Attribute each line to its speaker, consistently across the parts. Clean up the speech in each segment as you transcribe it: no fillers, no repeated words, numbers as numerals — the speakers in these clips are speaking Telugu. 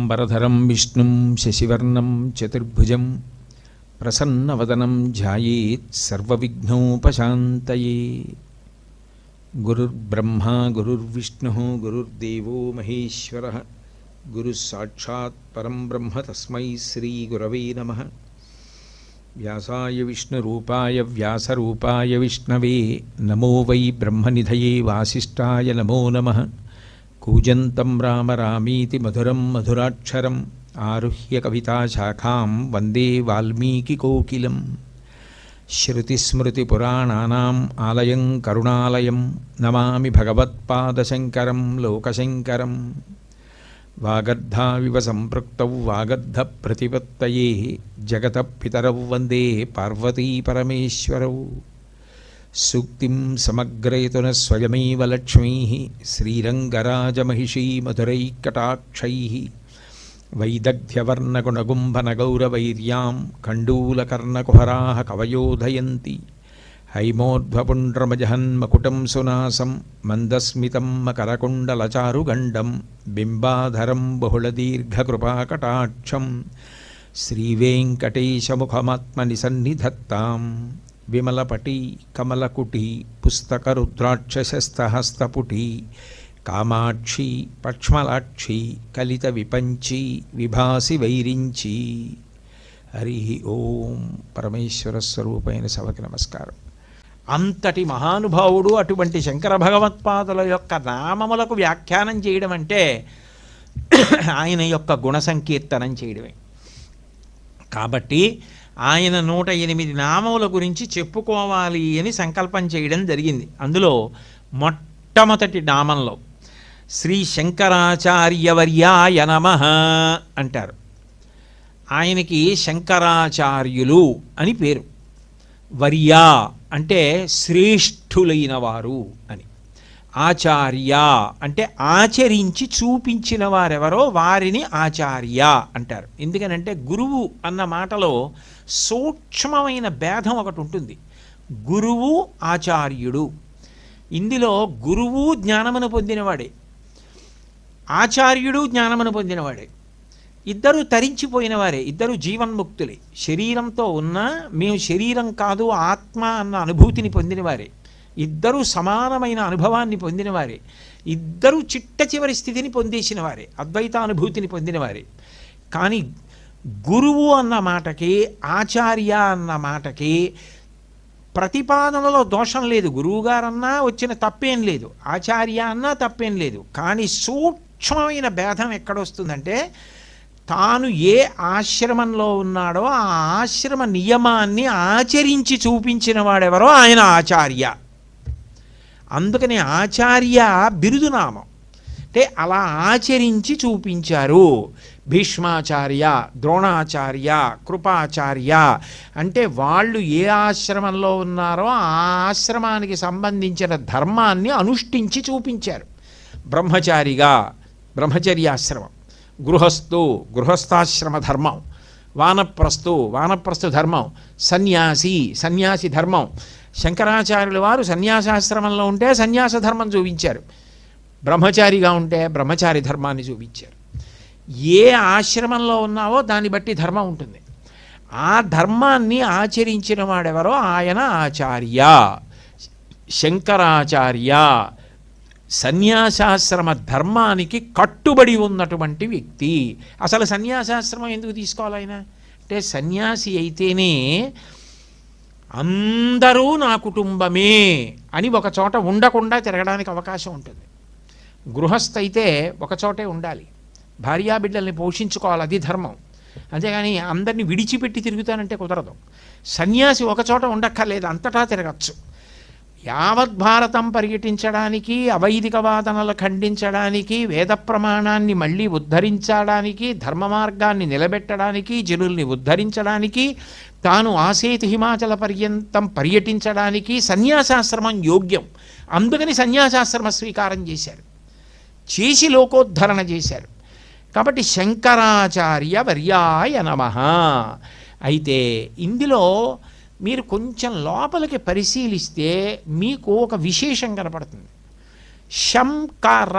Speaker 1: శుక్లాంబరధరం విష్ణుం శశివర్ణం చతుర్భుజం ప్రసన్నవదనం ధ్యాయేత్ సర్వవిఘ్నోపశాంతయే. గురుర్బ్రహ్మా గురుర్విష్ణుః గురుర్దేవో మహేశ్వరః గురుః సాక్షాత్ పరం బ్రహ్మ తస్మై శ్రీ గురవే నమః. వ్యాసాయ విష్ణురూపాయ వ్యాసరూపాయ విష్ణవే నమో వై బ్రహ్మనిధయే వాసిష్ఠాయ నమో నమః. కూజంతం రామ రామీతి మధురం మధురాక్షరం ఆరుహ్య కవితాశాఖాం వందే వాల్మీకికోకిలం. శ్రుతిస్మృతిపురాణానాం ఆలయం కరుణాలయం నమామి భగవత్పాదశంకరం లోకశంకరం. వాగర్ధావివ సంపృక్తౌ వాగర్ధ ప్రతిపత్తయే జగతః పితరౌ వందే పార్వతీ పరమేశ్వరౌ. సూక్తిం సమగ్రయతున స్వయమేవ లక్ష్మీః శ్రీరంగరాజమహిషీ మధురైకటాక్షైః. వైదగ్ధ్యవర్ణగుణగుంభనగౌరవైర్యాం కండూలకర్ణకుహరాः కవయోధయంతి. హైమోర్ధ్వపుండ్రమజహన్మకుటం సునాసం మందస్మితం మకరకుండలచారుగండం బింబాధరం బహుళదీర్ఘకృపాకటాక్షం. శ్రీవేంకటేశముఖమాత్మనిసన్నిధత్తాం విమలపటి కమలకుటి పుస్తకరుద్రాక్షసస్తహస్తపుటి కామాక్షి పక్ష్మలాక్షి కలిత విపంచి విభాసి వైరించి. హరి ఓం. పరమేశ్వర స్వరూపైన సభకి నమస్కారం. అంతటి మహానుభావుడు అటువంటి శంకర భగవత్పాదుల యొక్క నామములకు వ్యాఖ్యానం చేయడం అంటే ఆయన యొక్క గుణ సంకీర్తనం చేయడమే. కాబట్టి ఆయన 108 నామముల గురించి చెప్పుకోవాలి అని సంకల్పం చేయడం జరిగింది. అందులో మొట్టమొదటి నామంలో శ్రీ శంకరాచార్యవర్యాయ నమః అంటారు. ఆయనకి శంకరాచార్యులు అని పేరు. వర్య అంటే శ్రేష్ఠులైన వారు అని. ఆచార్య అంటే ఆచరించి చూపించిన వారెవరో వారిని ఆచార్య అంటారు. ఎందుకనంటే గురువు అన్న మాటలో సూక్ష్మమైన భేదం ఒకటి ఉంటుంది. గురువు ఆచార్యుడు. ఇందులో గురువు జ్ఞానమును పొందినవాడే, ఆచార్యుడు జ్ఞానమును పొందినవాడే. ఇద్దరు తరించిపోయిన వారే, ఇద్దరు జీవన్ముక్తులే. శరీరంతో ఉన్నా మేము శరీరం కాదు ఆత్మ అన్న అనుభూతిని పొందినవారే. ఇద్దరూ సమానమైన అనుభవాన్ని పొందినవారే. ఇద్దరూ చిట్ట చివరి స్థితిని పొందేసిన వారే, అద్వైతానుభూతిని పొందినవారే. కానీ గురువు అన్న మాటకి ఆచార్య అన్న మాటకి ప్రతిపాదనలో దోషం లేదు. గురువుగారన్నా వచ్చిన తప్పేం లేదు, ఆచార్య అన్నా తప్పేం లేదు. కానీ సూక్ష్మమైన భేదం ఎక్కడొస్తుందంటే తాను ఏ ఆశ్రమంలో ఉన్నాడో ఆ ఆశ్రమ నియమాన్ని ఆచరించి చూపించిన వాడెవరో ఆయన ఆచార్య. అందుకని ఆచార్య బిరుదునామం. అంటే అలా ఆచరించి చూపించారు. భీష్మాచార్య, ద్రోణాచార్య, కృపాచార్య అంటే వాళ్ళు ఏ ఆశ్రమంలో ఉన్నారో ఆ ఆశ్రమానికి సంబంధించిన ధర్మాన్ని అనుష్ఠించి చూపించారు. బ్రహ్మచారిగా బ్రహ్మచర్యాశ్రమం, గృహస్థు గృహస్థాశ్రమ ధర్మం, వానప్రస్థు ధర్మం, సన్యాసి ధర్మం. శంకరాచార్యుల వారు సన్యాసాశ్రమంలో ఉంటే సన్యాస ధర్మం చూపించారు, బ్రహ్మచారిగా ఉంటే బ్రహ్మచారి ధర్మాన్ని చూపించారు. ఏ ఆశ్రమంలో ఉన్నావో దాన్ని బట్టి ధర్మం ఉంటుంది. ఆ ధర్మాన్ని ఆచరించిన వాడెవరో ఆయన ఆచార్య, శంకరాచార్య. సన్యాసాశ్రమ ధర్మానికి కట్టుబడి ఉన్నటువంటి వ్యక్తి. అసలు సన్యాసాశ్రమం ఎందుకు తీసుకోవాలి ఆయన అంటే, సన్యాసి అయితేనే అందరూ నా కుటుంబమే అని ఒక చోట ఉండకుండా తిరగడానికి అవకాశం ఉంటుంది. గృహస్థ అయితే ఒకచోటే ఉండాలి, భార్యాబిడ్డల్ని పోషించుకోవాలి, అది ధర్మం. అంతేగాని అందరినీ విడిచిపెట్టి తిరుగుతానంటే కుదరదు. సన్యాసి ఒకచోట ఉండక్కర్లేదు, అంతటా తిరగచ్చు. యావత్ భారతం పర్యటించడానికి, అవైదిక వాదనలు ఖండించడానికి, వేద ప్రమాణాన్ని మళ్ళీ ఉద్ధరించడానికి, ధర్మ మార్గాన్ని నిలబెట్టడానికి, జనుల్ని ఉద్ధరించడానికి, తాను ఆసేతు హిమాచల పర్యంతం పర్యటించడానికి సన్యాసాశ్రమం యోగ్యం. అందుకని సన్యాసాశ్రమ స్వీకారం చేసి లోకోద్ధరణ చేశారు. కాబట్టి శంకరాచార్య వర్యాయ నమః. అయితే ఇందులో మీరు కొంచెం లోపలికి పరిశీలిస్తే మీకు ఒక విశేషం కనపడుతుంది. శంకర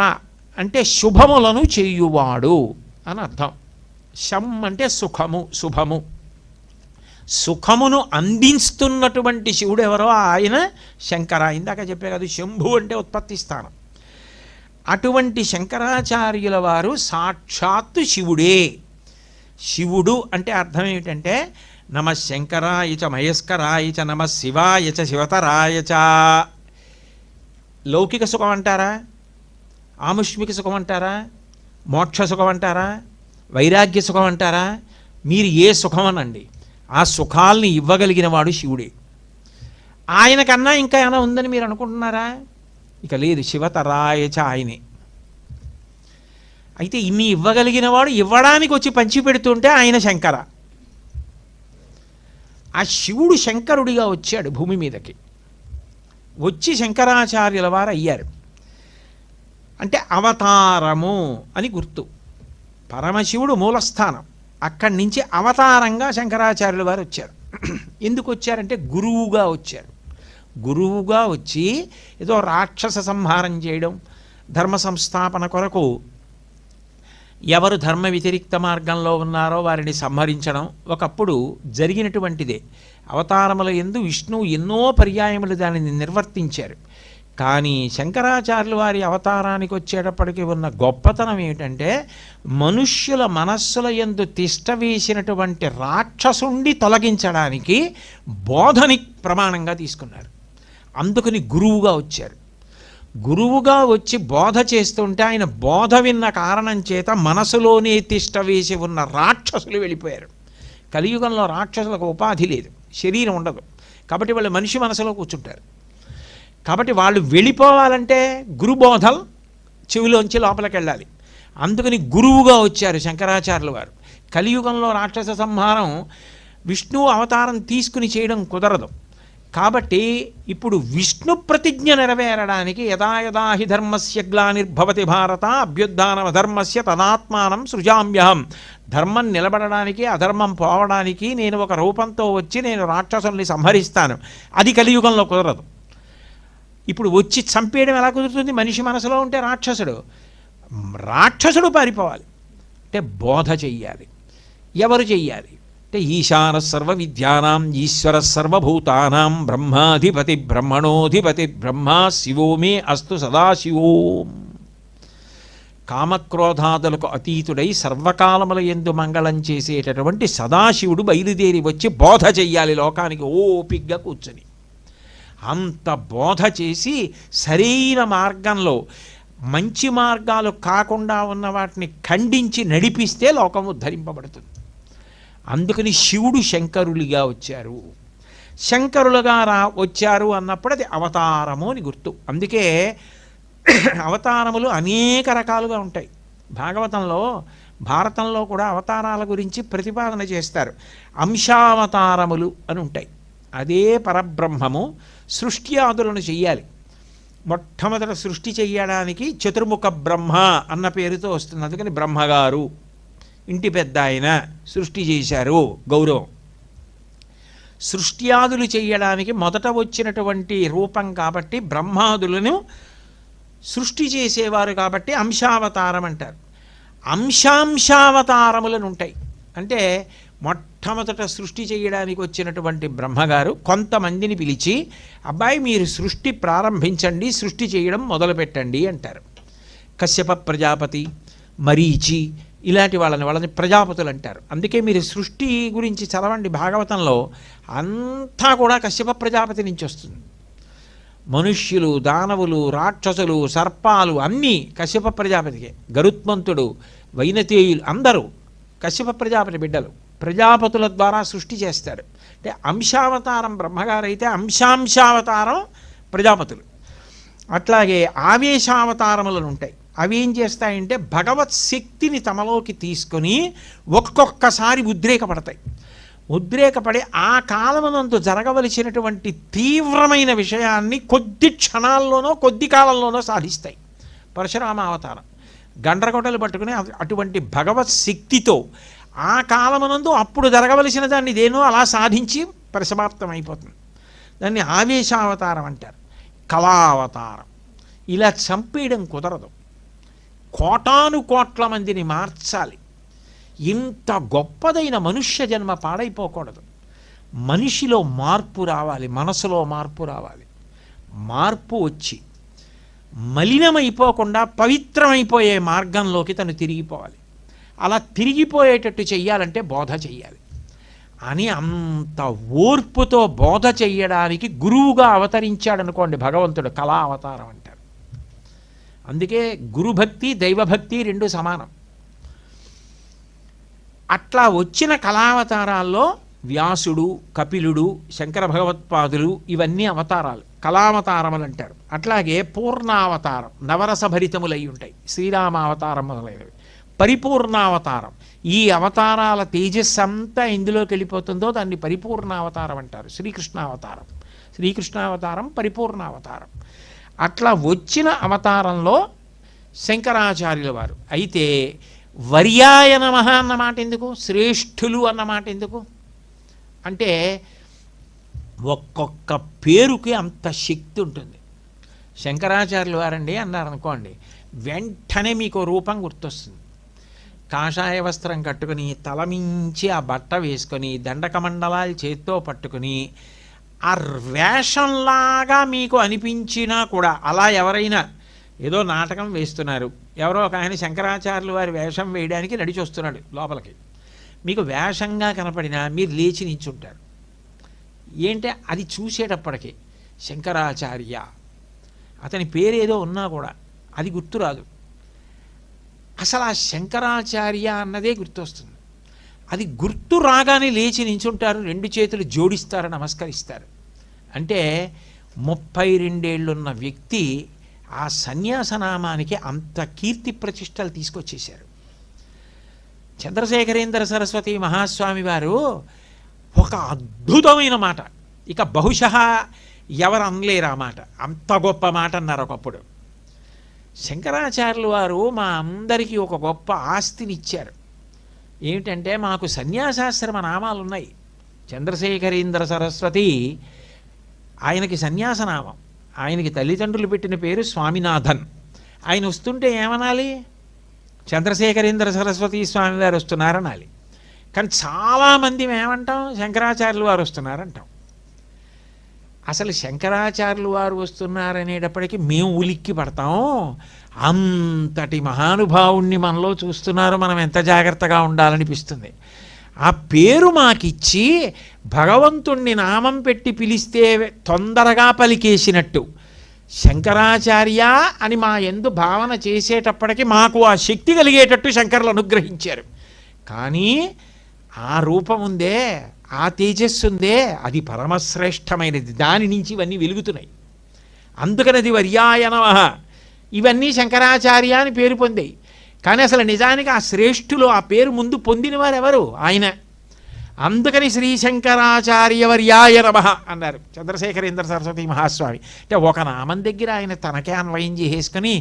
Speaker 1: అంటే శుభములను చేయువాడు అని అర్థం. శం అంటే సుఖము, శుభము. సుఖమును అందిస్తున్నటువంటి శివుడు ఎవరో ఆయన శంకర. ఇందాక చెప్పే కదా, శంభు అంటే ఉత్పత్తి స్థానం. అటువంటి శంకరాచార్యుల వారు సాక్షాత్తు శివుడే. శివుడు అంటే అర్థం ఏమిటంటే నమ శంకరాయ చ మహేశ్వరాయ చ నమ శివాయ చ శివతరాయ చ. లౌకిక సుఖం అంటారా, ఆముష్మిక సుఖం అంటారా, మోక్ష సుఖం అంటారా, వైరాగ్య సుఖం అంటారా, మీరు ఏ సుఖం అనండి, ఆ సుఖాల్ని ఇవ్వగలిగిన వాడు శివుడే. ఆయన కన్నా ఇంకా ఏమైనా ఉందని మీరు అనుకుంటున్నారా? ఇక లేదు, శివతరాయచ ఆయనే. అయితే ఇన్ని ఇవ్వగలిగిన వాడు ఇవ్వడానికి వచ్చి పంచిపెడుతుంటే ఆయన శంకర. ఆ శివుడు శంకరుడిగా వచ్చాడు భూమి మీదకి. వచ్చి శంకరాచార్యుల వారు అయ్యారు. అంటే అవతారము అని గుర్తు. పరమశివుడు మూలస్థానం, అక్కడి నుంచి అవతారంగా శంకరాచార్యుల వారు వచ్చారు. ఎందుకు వచ్చారంటే గురువుగా వచ్చారు. గురువుగా వచ్చి ఏదో రాక్షస సంహారం చేయడం, ధర్మ సంస్థాపన కొరకు ఎవరు ధర్మ వ్యతిరిక్త మార్గంలో ఉన్నారో వారిని సంహరించడం ఒకప్పుడు జరిగినటువంటిదే. అవతారముల యందు విష్ణువు ఎన్నో పర్యాయములు దానిని నిర్వర్తించారు. కానీ శంకరాచార్యుల వారి అవతారానికి వచ్చేటప్పటికి ఉన్న గొప్పతనం ఏమిటంటే మనుష్యుల మనస్సుల యందు తిష్ట వేసినటువంటి రాక్షసుండి తొలగించడానికి బోధని ప్రమాణంగా తీసుకున్నారు. అందుకని గురువుగా వచ్చారు. గురువుగా వచ్చి బోధ చేస్తుంటే ఆయన బోధ విన్న కారణం చేత మనసులోనే తిష్ట వేసి ఉన్న రాక్షసులు వెళ్ళిపోయారు. కలియుగంలో రాక్షసులకు ఉపాధి లేదు, శరీరం ఉండదు, కాబట్టి వాళ్ళు మనిషి మనసులో కూర్చుంటారు. కాబట్టి వాళ్ళు వెళ్ళిపోవాలంటే గురుబోధలు చెవిలోంచి లోపలికి వెళ్ళాలి. అందుకని గురువుగా వచ్చారు శంకరాచార్యుల వారు. కలియుగంలో రాక్షస సంహారం విష్ణువు అవతారం తీసుకుని చేయడం కుదరదు. కాబట్టి ఇప్పుడు విష్ణు ప్రతిజ్ఞ నెరవేరడానికి యదా యదా హి ధర్మస్య గ్లానిర్భవతి భారత అభ్యుత్థానం అధర్మస్య తదాత్మానం సృజామ్యహం. ధర్మం నిలబడడానికి అధర్మం పోవడానికి నేను ఒక రూపంతో వచ్చి నేను రాక్షసుల్ని సంహరిస్తాను. అది కలియుగంలో కుదరదు. ఇప్పుడు వచ్చి చంపేయడం ఎలా కుదురుతుంది? మనిషి మనసులో ఉంటే రాక్షసుడు పారిపోవాలి అంటే బోధ చెయ్యాలి. ఎవరు చెయ్యాలి అంటే ఈశాన సర్వ విద్యానాం ఈశ్వర సర్వభూతానాం బ్రహ్మాధిపతి బ్రహ్మణోధిపతి బ్రహ్మ శివో మే అస్తు సదాశివోం. కామక్రోధాదులకు అతీతుడై సర్వకాలముల యందు మంగళం చేసేటటువంటి సదాశివుడు బయలుదేరి వచ్చి బోధ చెయ్యాలి లోకానికి ఓపిగ్గా కూర్చొని. అంత బోధ చేసి సరైన మార్గంలో మంచి మార్గాలు కాకుండా ఉన్న వాటిని ఖండించి నడిపిస్తే లోకం ఉద్ధరింపబడుతుంది. అందుకని శివుడు శంకరులుగా వచ్చారు. శంకరులుగా వచ్చారు అన్నప్పుడు అది అవతారము అని గుర్తు. అందుకే అవతారములు అనేక రకాలుగా ఉంటాయి. భారతంలో కూడా అవతారాల గురించి ప్రతిపాదన చేస్తారు. అంశావతారములు అని ఉంటాయి. అదే పరబ్రహ్మము సృష్టి ఆదులను చెయ్యాలి. మొట్టమొదట సృష్టి చెయ్యడానికి చతుర్ముఖ బ్రహ్మ అన్న పేరుతో వస్తుంది. అందుకని బ్రహ్మగారు, ఇంటి పెద్ద ఆయన సృష్టి చేశారు గౌరవం. సృష్ట్యాదులు చెయ్యడానికి మొదట వచ్చినటువంటి రూపం కాబట్టి బ్రహ్మాదులను సృష్టి చేసేవారు కాబట్టి అంశావతారం అంటారు. అంశాంశావతారములను ఉంటాయి. అంటే మొట్టమొదట సృష్టి చేయడానికి వచ్చినటువంటి బ్రహ్మగారు కొంతమందిని పిలిచి, అబ్బాయి మీరు సృష్టి ప్రారంభించండి, సృష్టి చేయడం మొదలుపెట్టండి అంటారు. కశ్యప ప్రజాపతి, మరీచి ఇలాంటి వాళ్ళని ప్రజాపతులు అంటారు. అందుకే మీరు సృష్టి గురించి చదవండి భాగవతంలో, అంతా కూడా కశ్యప ప్రజాపతి నుంచి వస్తుంది. మనుష్యులు, దానవులు, రాక్షసులు, సర్పాలు అన్నీ కశ్యప ప్రజాపతికే. గరుత్మంతుడు, వైనతేయులు అందరూ కశ్యప ప్రజాపతి బిడ్డలు. ప్రజాపతుల ద్వారా సృష్టి చేస్తాడు. అంటే అంశావతారం బ్రహ్మగారైతే అంశాంశావతారం ప్రజాపతులు. అట్లాగే ఆవేశావతారములను ఉంటాయి. అవి ఏం చేస్తాయంటే భగవత్ శక్తిని తమలోకి తీసుకొని ఒక్కొక్కసారి ఉద్రేకపడతాయి. ఉద్రేకపడి ఆ కాలమునందు జరగవలసినటువంటి తీవ్రమైన విషయాన్ని కొద్ది క్షణాల్లోనో కొద్ది కాలంలోనో సాధిస్తాయి. పరశురామ అవతారం గండ్రగొడ్డలు పట్టుకుని అటువంటి భగవత్ శక్తితో ఆ కాలమునందు అప్పుడు జరగవలసిన దాన్ని దేనో అలా సాధించి పరిసమాప్తం అయిపోతుంది. దాన్ని ఆవేశావతారం అంటారు. కళావతారం. ఇలా చంపేయడం కుదరదు. కోటాను కోట్ల మందిని మార్చాలి. ఇంత గొప్పదైన మనుష్య జన్మ పాడైపోకూడదు. మనిషిలో మార్పు రావాలి, మనసులో మార్పు రావాలి. మార్పు వచ్చి మలినమైపోకుండా పవిత్రమైపోయే మార్గంలోకి తను తిరిగిపోవాలి. అలా తిరిగిపోయేటట్టు చెయ్యాలంటే బోధ చెయ్యాలి అని అంత ఓర్పుతో బోధ చెయ్యడానికి గురువుగా అవతరించాడనుకోండి భగవంతుడు. కళా అవతారం అంటారు. అందుకే గురుభక్తి దైవభక్తి రెండు సమానం. అట్లా వచ్చిన కళావతారాల్లో వ్యాసుడు, కపిలుడు, శంకర భగవత్పాదులు ఇవన్నీ అవతారాలు, కళావతారములు అంటారు. అట్లాగే పూర్ణావతారం, నవరసభరితములై ఉంటాయి, శ్రీరామావతారం మొదలైనవి. పరిపూర్ణావతారం, ఈ అవతారాల తేజస్సు అంతా ఎందులోకి వెళ్ళిపోతుందో దాన్ని పరిపూర్ణావతారం అంటారు. శ్రీకృష్ణావతారం పరిపూర్ణావతారం. అట్లా వచ్చిన అవతారంలో శంకరాచార్యుల వారు. అయితే వర్యాయ నమః అన్నమాట ఎందుకు, శ్రేష్ఠులు అన్నమాట ఎందుకు అంటే ఒక్కొక్క పేరుకి అంత శక్తి ఉంటుంది. శంకరాచార్యులు వారండి అన్నారనుకోండి, వెంటనే మీకు రూపం గుర్తొస్తుంది. కాషాయ వస్త్రం కట్టుకుని తలమించి ఆ బట్ట వేసుకొని దండకమండలాలు చేత్తో పట్టుకుని ఆ వేషంలాగా మీకు అనిపించినా కూడా, అలా ఎవరైనా ఏదో నాటకం వేస్తున్నారు, ఎవరో ఒక ఆయన శంకరాచార్యులు వారి వేషం వేయడానికి నడిచి వస్తున్నాడు లోపలికి, మీకు వేషంగా కనపడినా మీరు లేచి నించుంటారు. ఏంటే అది చూసేటప్పటికి శంకరాచార్య, అతని పేరేదో ఉన్నా కూడా అది గుర్తురాదు. అసలు ఆ శంకరాచార్య అన్నదే గుర్తొస్తుంది. అది గుర్తు రాగానే లేచి నించుంటారు, రెండు చేతులు జోడిస్తారు, నమస్కరిస్తారు. అంటే 32 ఏళ్ళున్న వ్యక్తి ఆ సన్యాసనామానికి అంత కీర్తి ప్రతిష్టలు తీసుకొచ్చేశారు. చంద్రశేఖరేంద్ర సరస్వతి మహాస్వామి వారు ఒక అద్భుతమైన మాట, ఇక బహుశः ఎవరు అనలేరు ఆ మాట, అంత గొప్ప మాట అన్నారు ఒకప్పుడు. శంకరాచార్యులు వారు మా అందరికీ ఒక గొప్ప ఆస్తిని ఇచ్చారు. ఏమిటంటే మాకు సన్యాసాశ్రమ నామాలు ఉన్నాయి. చంద్రశేఖరేంద్ర సరస్వతి ఆయనకి సన్యాసనామం, ఆయనకి తల్లిదండ్రులు పెట్టిన పేరు స్వామినాథన్. ఆయన వస్తుంటే ఏమనాలి, చంద్రశేఖరేంద్ర సరస్వతి స్వామి వారు వస్తున్నారనాలి. కానీ చాలామంది ఏమంటాం, శంకరాచార్యులు వారు వస్తున్నారంటాం. అసలు శంకరాచార్యులు వారు వస్తున్నారనేటప్పటికీ మేము ఉలిక్కి పడతాం. అంతటి మహానుభావుణ్ణి మనలో చూస్తున్నారు, మనం ఎంత జాగ్రత్తగా ఉండాలనిపిస్తుంది. ఆ పేరు మాకిచ్చి భగవంతుణ్ణి నామం పెట్టి పిలిస్తే తొందరగా పలికేసినట్టు శంకరాచార్య అని మా యందు భావన చేసేటప్పటికి మాకు ఆ శక్తి కలిగేటట్టు శంకరులు అనుగ్రహించారు. కానీ ఆ రూపం ఉందే, ఆ తేజస్సు ఉందే, అది పరమశ్రేష్టమైనది. దాని నుంచి ఇవన్నీ వెలుగుతున్నాయి. అందుకనది వర్యాయ నమః. ఇవన్నీ శంకరాచార్య అని పేరు పొందాయి. కానీ అసలు నిజానికి ఆ శ్రేష్ఠులు ఆ పేరు ముందు పొందిన వారు ఎవరు, ఆయన. అందుకని శ్రీ శంకరాచార్య వర్యాయ నమః అన్నారు చంద్రశేఖరేంద్ర సరస్వతి మహాస్వామి. అంటే ఒక నామం దగ్గర ఆయన తనకే అన్వయం చేసేసుకొని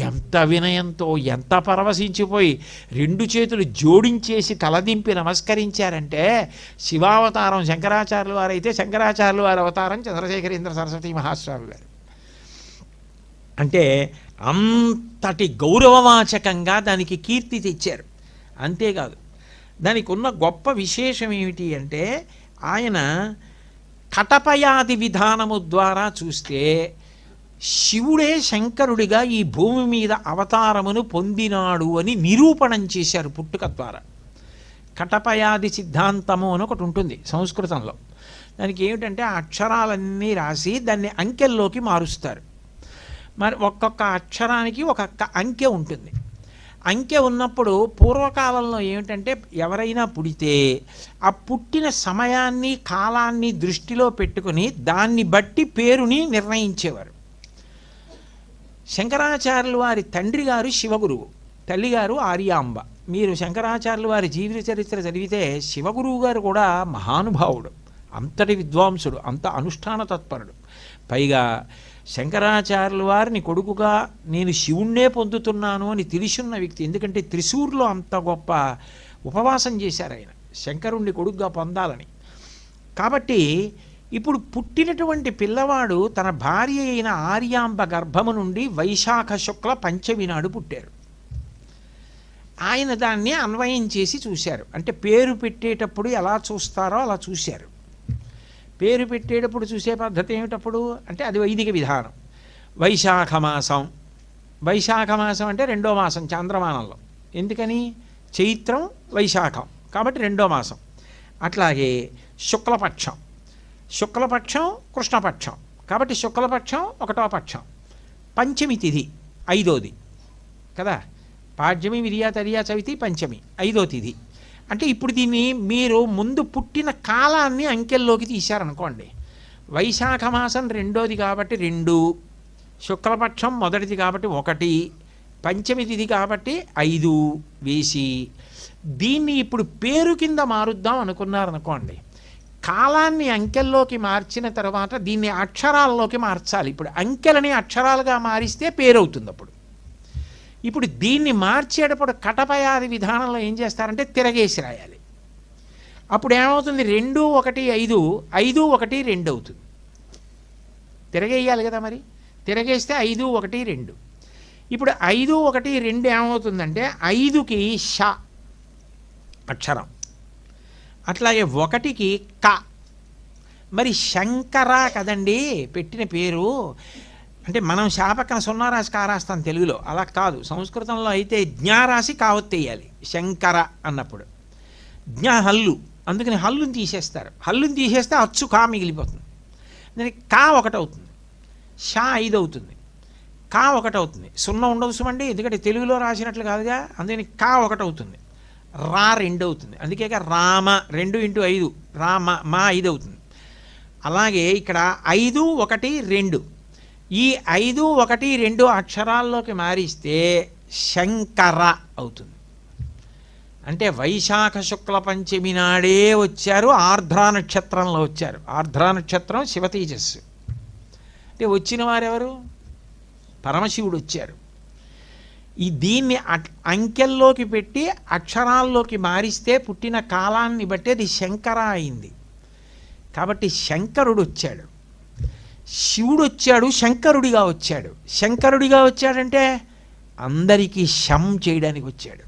Speaker 1: ఎంత వినయంతో, ఎంత పరవశించిపోయి రెండు చేతులు జోడించేసి తలదింపి నమస్కరించారంటే, శివావతారం శంకరాచార్యుల వారైతే శంకరాచార్యుల వారి అవతారం చంద్రశేఖరేంద్ర సరస్వతి మహాస్వామి వారు. అంటే అంతటి గౌరవవాచకంగా దానికి కీర్తి తెచ్చారు. అంతేకాదు, దానికి ఉన్న గొప్ప విశేషం ఏమిటి అంటే, ఆయన కటపయాది విధానము ద్వారా చూస్తే శివుడే శంకరుడిగా ఈ భూమి మీద అవతారమును పొందినాడు అని నిరూపణం చేశారు పుట్టుక ద్వారా. కటపయాది సిద్ధాంతము అని ఒకటి ఉంటుంది సంస్కృతంలో. దానికి ఏమిటంటే ఆ అక్షరాలన్నీ రాసి దాన్ని అంకెల్లోకి మారుస్తారు. మరి ఒక్కొక్క అక్షరానికి ఒక్కొక్క అంకె ఉంటుంది. అంకె ఉన్నప్పుడు పూర్వకాలంలో ఏమిటంటే ఎవరైనా పుడితే ఆ పుట్టిన సమయాన్ని కాలాన్ని దృష్టిలో పెట్టుకుని దాన్ని బట్టి పేరుని నిర్ణయించేవారు. శంకరాచార్యులు వారి తండ్రి గారు శివగురువు, తల్లిగారు ఆర్యాంబ. మీరు శంకరాచార్యులు వారి జీవిత చరిత్ర చదివితే శివగురువు గారు కూడా మహానుభావుడు, అంతటి విద్వాంసుడు, అంత అనుష్ఠాన తత్పరుడు. పైగా శంకరాచార్యుల వారిని కొడుకుగా నేను శివుణ్ణే పొందుతున్నాను అని తెలిసున్న వ్యక్తి. ఎందుకంటే త్రిశూర్లో అంత గొప్ప ఉపవాసం చేశారు ఆయన శంకరుణ్ణి కొడుకుగా పొందాలని. కాబట్టి ఇప్పుడు పుట్టినటువంటి పిల్లవాడు తన భార్య అయిన ఆర్యాంబ గర్భము నుండి వైశాఖ శుక్ల పంచమి నాడు పుట్టారు. ఆయన దాన్ని అన్వయం చేసి చూశారు. అంటే పేరు పెట్టేటప్పుడు ఎలా చూస్తారో అలా చూశారు. పేరు పెట్టేటప్పుడు చూసే పద్ధతి ఏమిటప్పుడు అంటే అది వైదిక విధానం. వైశాఖ మాసం, వైశాఖ మాసం అంటే 2వ మాసం చాంద్రమానంలో. ఎందుకని? చైత్రం వైశాఖం కాబట్టి 2వ మాసం. అట్లాగే శుక్లపక్షం, శుక్లపక్షం కృష్ణపక్షం కాబట్టి శుక్లపక్షం 1వ పక్షం. పంచమి తిథి 5వది కదా, పాడ్యమి విరియా తరియా చవితి పంచమి 5వ తిథి. అంటే ఇప్పుడు దీన్ని మీరు ముందు పుట్టిన కాలాన్ని అంకెల్లోకి తీశారనుకోండి. వైశాఖ మాసం 2వది కాబట్టి 2, శుక్లపక్షం 1ది కాబట్టి 1, పంచమి తిథి కాబట్టి 5 వేసి దీన్ని ఇప్పుడు పేరు కింద మారుద్దాం అనుకున్నారనుకోండి. కాలాన్ని అంకెల్లోకి మార్చిన తర్వాత దీన్ని అక్షరాల్లోకి మార్చాలి. ఇప్పుడు అంకెలని అక్షరాలుగా మారిస్తే పేరు అవుతుంది. ఇప్పుడు దీన్ని మార్చేటప్పుడు కటపయాది విధానంలో ఏం చేస్తారంటే తిరగేసి రాయాలి. అప్పుడు ఏమవుతుంది? 2, 1, 5, 5, 1, 2 అవుతుంది. తిరగేయాలి కదా మరి. తిరగేస్తే 5, 1, 2. ఇప్పుడు 5, 1, 2 ఏమవుతుందంటే 5కి ష అక్షరం, అట్లాగే 1కి క. మరి శంకర కదండి పెట్టిన పేరు. అంటే మనం శాపకన 0 రాసి కా రాస్తాం తెలుగులో, అలా కాదు. సంస్కృతంలో అయితే జ్ఞా రాసి కావత్తేయాలి శంకర అన్నప్పుడు. జ్ఞా హల్లు, అందుకని హల్లుని తీసేస్తారు. హల్లుని తీసేస్తే అచ్చు కా మిగిలిపోతుంది. దానికి కా 1 అవుతుంది, షా 5 అవుతుంది, కా 1 అవుతుంది. 0 ఉండవు సుమండి, ఎందుకంటే తెలుగులో రాసినట్లు కాదుగా. అందుకని కా 1 అవుతుంది, రా 2 అవుతుంది. అందుకే రామ 2 × 5 రామ మా 5 అవుతుంది. అలాగే ఇక్కడ 5, 1, 2 ఈ 5, 1, 2 అక్షరాల్లోకి మారిస్తే శంకర అవుతుంది. అంటే వైశాఖ శుక్ల పంచమి నాడే వచ్చారు, ఆర్ద్రా నక్షత్రంలో వచ్చారు. ఆర్ద్రా నక్షత్రం శివ తేజస్సు. అంటే వచ్చిన వారెవరు? పరమశివుడు వచ్చారు. దీన్ని అంకెల్లోకి పెట్టి అక్షరాల్లోకి మారిస్తే పుట్టిన కాలాన్ని బట్టి అది శంకర అయింది. కాబట్టి శంకరుడు వచ్చాడు, శివుడు వచ్చాడు, శంకరుడిగా వచ్చాడు. శంకరుడిగా వచ్చాడంటే అందరికీ శం చేయడానికి వచ్చాడు,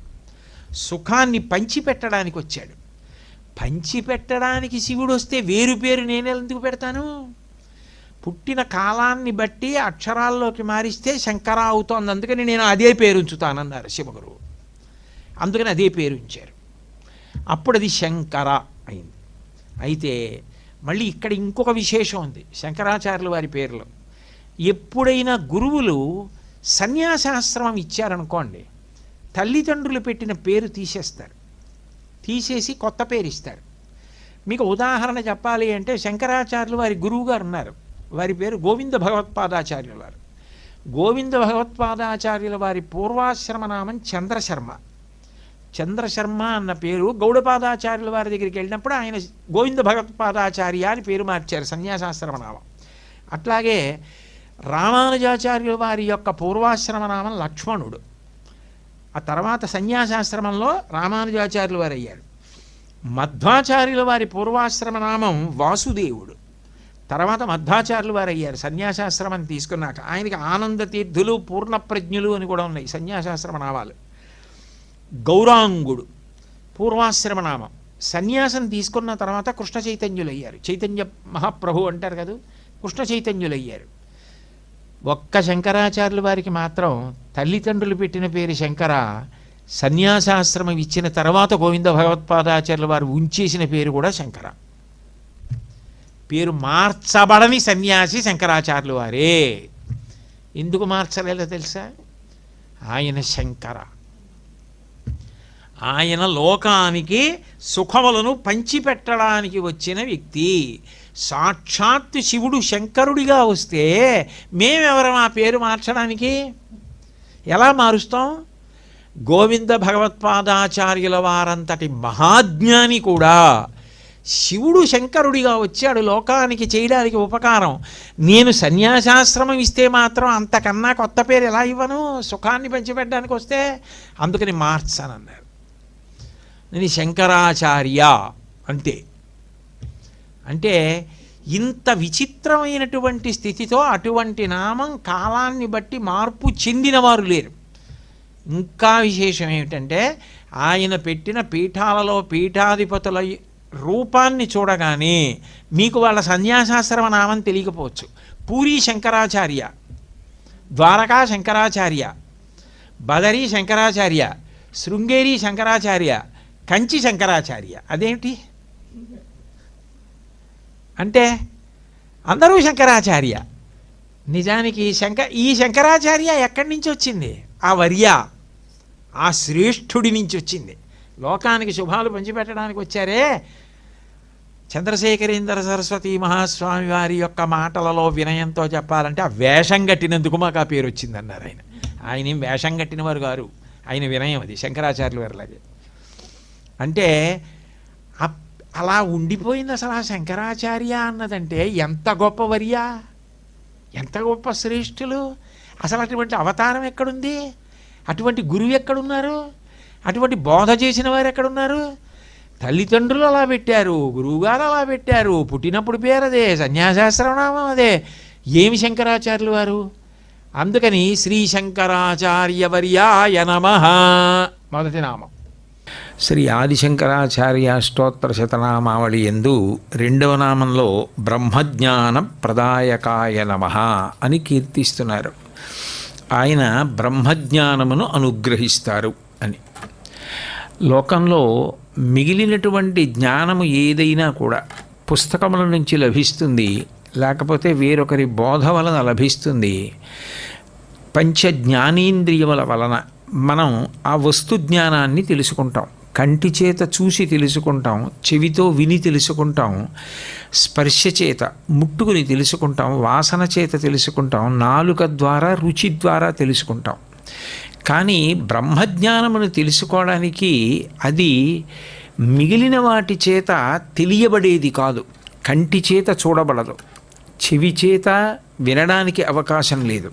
Speaker 1: సుఖాన్ని పంచిపెట్టడానికి వచ్చాడు. పంచిపెట్టడానికి శివుడు వస్తే వేరు పేరు నేను ఎందుకు పెడతాను? పుట్టిన కాలాన్ని బట్టి అక్షరాల్లోకి మారిస్తే శంకర అవుతోంది, అందుకని నేను అదే పేరు ఉంచుతానన్నారు శివగురువు. అందుకని అదే పేరు ఉంచారు. అప్పుడు అది శంకర అయింది. అయితే మళ్ళీ ఇక్కడ ఇంకొక విశేషం ఉంది శంకరాచార్యుల వారి పేరులో. ఎప్పుడైనా గురువులు సన్యాసాశ్రమం ఇచ్చారనుకోండి, తల్లిదండ్రులు పెట్టిన పేరు తీసేస్తారు, తీసేసి కొత్త పేరు ఇస్తారు. మీకు ఉదాహరణ చెప్పాలి అంటే శంకరాచార్యులు వారి గురువు గారు ఉన్నారు, వారి పేరు గోవింద భగవత్పాదాచార్యుల వారు. గోవింద భగవత్పాదాచార్యుల వారి పూర్వాశ్రమ నామం చంద్రశర్మ. చంద్రశర్మ అన్న పేరు గౌడపాదాచార్యుల వారి దగ్గరికి వెళ్ళినప్పుడు ఆయన గోవింద భగవత్పాదాచార్య అని పేరు మార్చారు, సన్యాసాశ్రమ నామం. అట్లాగే రామానుజాచార్యుల వారి యొక్క పూర్వాశ్రమ నామం లక్ష్మణుడు. ఆ తర్వాత సన్యాసాశ్రమంలో రామానుజాచార్యుల వారు అయ్యారు. మధ్వాచార్యుల వారి పూర్వాశ్రమ నామం వాసుదేవుడు. తర్వాత మధ్వాచార్యులు వారు అయ్యారు సన్యాసాశ్రమం తీసుకున్నాక. ఆయనకి ఆనంద తీర్థులు, పూర్ణప్రజ్ఞులు అని కూడా ఉన్నాయి సన్యాసాశ్రమ నామాలు. గౌరాంగుడు పూర్వాశ్రమ నామం. సన్యాసం తీసుకున్న తర్వాత కృష్ణ చైతన్యులు అయ్యారు. చైతన్య మహాప్రభు అంటారు కదా, కృష్ణ చైతన్యులు అయ్యారు. ఒక్క శంకరాచార్యుల వారికి మాత్రం తల్లిదండ్రులు పెట్టిన పేరు శంకర, సన్యాసాశ్రమం ఇచ్చిన తర్వాత గోవింద భగవత్పాదాచార్యుల వారు ఉంచేసిన పేరు కూడా శంకర. పేరు మార్చబడని సన్యాసి శంకరాచార్యుల వారే. ఎందుకు మార్చలేదో తెలుసా? ఆయన శంకర. ఆయన లోకానికి సుఖములను పంచిపెట్టడానికి వచ్చిన వ్యక్తి. సాక్షాత్తు శివుడు శంకరుడిగా వస్తే మేమెవరం ఆ పేరు మార్చడానికి? ఎలా మారుస్తాం? గోవింద భగవత్పాదాచార్యుల వారంతటి మహాజ్ఞాని కూడా శివుడు శంకరుడిగా వచ్చాడు లోకానికి చేయడానికి ఉపకారం. నేను సన్యాసాశ్రమం ఇస్తే మాత్రం అంతకన్నా కొత్త పేరు ఎలా ఇవ్వను సుఖాన్ని పంచిపెట్టడానికి వస్తే? అందుకని మార్చానన్నారు. నేను శంకరాచార్య అంతే. అంటే ఇంత విచిత్రమైనటువంటి స్థితితో అటువంటి నామం కాలాన్ని బట్టి మార్పు చెందిన వారు లేరు. ఇంకా విశేషం ఏమిటంటే ఆయన పెట్టిన పీఠాలలో పీఠాధిపతుల రూపాన్ని చూడగానే మీకు వాళ్ళ సన్యాసాశ్రమ నామం తెలియకపోవచ్చు. పూరీ శంకరాచార్య, ద్వారకా శంకరాచార్య, బదరీ శంకరాచార్య, శృంగేరి శంకరాచార్య, కంచి శంకరాచార్య. అదేమిటి అంటే అందరూ శంకరాచార్య. నిజానికి ఈ శంకరాచార్య ఎక్కడి నుంచి వచ్చింది? ఆ వర్య, ఆ శ్రేష్ఠుడి నుంచి వచ్చింది. లోకానికి శుభాలు పంచిపెట్టడానికి వచ్చారే. చంద్రశేఖరేంద్ర సరస్వతి మహాస్వామి వారి యొక్క మాటలలో వినయంతో చెప్పాలంటే ఆ వేషం కట్టినందుకు మాకు ఆ పేరు వచ్చిందన్నారు ఆయన. ఆయన ఏం వేషం కట్టిన వారు గారు, ఆయన వినయం అది శంకరాచార్యుల వారిలాగే. అంటే అలా ఉండిపోయింది అసలు ఆ శంకరాచార్య అన్నదంటే. ఎంత గొప్ప వర్య, ఎంత గొప్ప శ్రేష్ఠులు. అసలు అటువంటి అవతారం ఎక్కడుంది? అటువంటి గురువు ఎక్కడున్నారు? అటువంటి బోధ చేసిన వారు ఎక్కడున్నారు? తల్లిదండ్రులు అలా పెట్టారు, గురువుగారు అలా పెట్టారు, పుట్టినప్పుడు పేరు అదే, సన్యాసాశ్రమనామం అదే. ఏమి శంకరాచార్యులు వారు? అందుకని శ్రీ శంకరాచార్యవర్యాయ నమః మొదటి నామం. శ్రీ ఆదిశంకరాచార్య స్తోత్ర శతనామావళి యందు రెండవ నామంలో బ్రహ్మజ్ఞాన ప్రదాయకాయ నమః అని కీర్తిస్తున్నారు. ఆయన బ్రహ్మజ్ఞానమును అనుగ్రహిస్తారు అని. లోకంలో మిగిలినటువంటి జ్ఞానము ఏదైనా కూడా పుస్తకముల నుంచి లభిస్తుంది, లేకపోతే వేరొకరి బోధ వలన లభిస్తుంది. పంచ జ్ఞానేంద్రియముల వలన మనం ఆ వస్తు జ్ఞానాన్ని తెలుసుకుంటాం. కంటి చేత చూసి తెలుసుకుంటాం, చెవితో విని తెలుసుకుంటాం, స్పర్శ చేత ముట్టుకుని తెలుసుకుంటాం, వాసన చేత తెలుసుకుంటాం, నాలుక ద్వారా రుచి ద్వారా తెలుసుకుంటాం. కానీ బ్రహ్మజ్ఞానమును తెలుసుకోవడానికి అది మిగిలిన వాటి చేత తెలియబడేది కాదు. కంటి చేత చూడబడదు, చెవి చేత వినడానికి అవకాశం లేదు.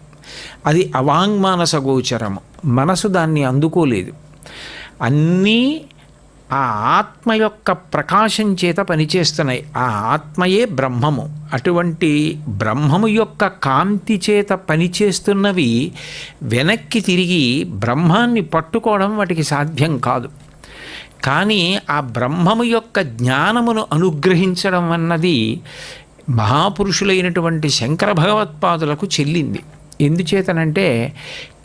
Speaker 1: అది అవాంగ్మానస గోచరము, మనసు దాన్ని అందుకోలేదు. అన్నీ ఆ ఆత్మ యొక్క ప్రకాశం చేత పనిచేస్తున్నాయి. ఆ ఆత్మయే బ్రహ్మము. అటువంటి బ్రహ్మము యొక్క కాంతి చేత పనిచేస్తున్నవి వెనక్కి తిరిగి బ్రహ్మాన్ని పట్టుకోవడం వాటికి సాధ్యం కాదు. కానీ ఆ బ్రహ్మము యొక్క జ్ఞానమును అనుగ్రహించడం అన్నది మహాపురుషులైనటువంటి శంకర భగవత్పాదులకు చెల్లింది. ఎందుచేతనంటే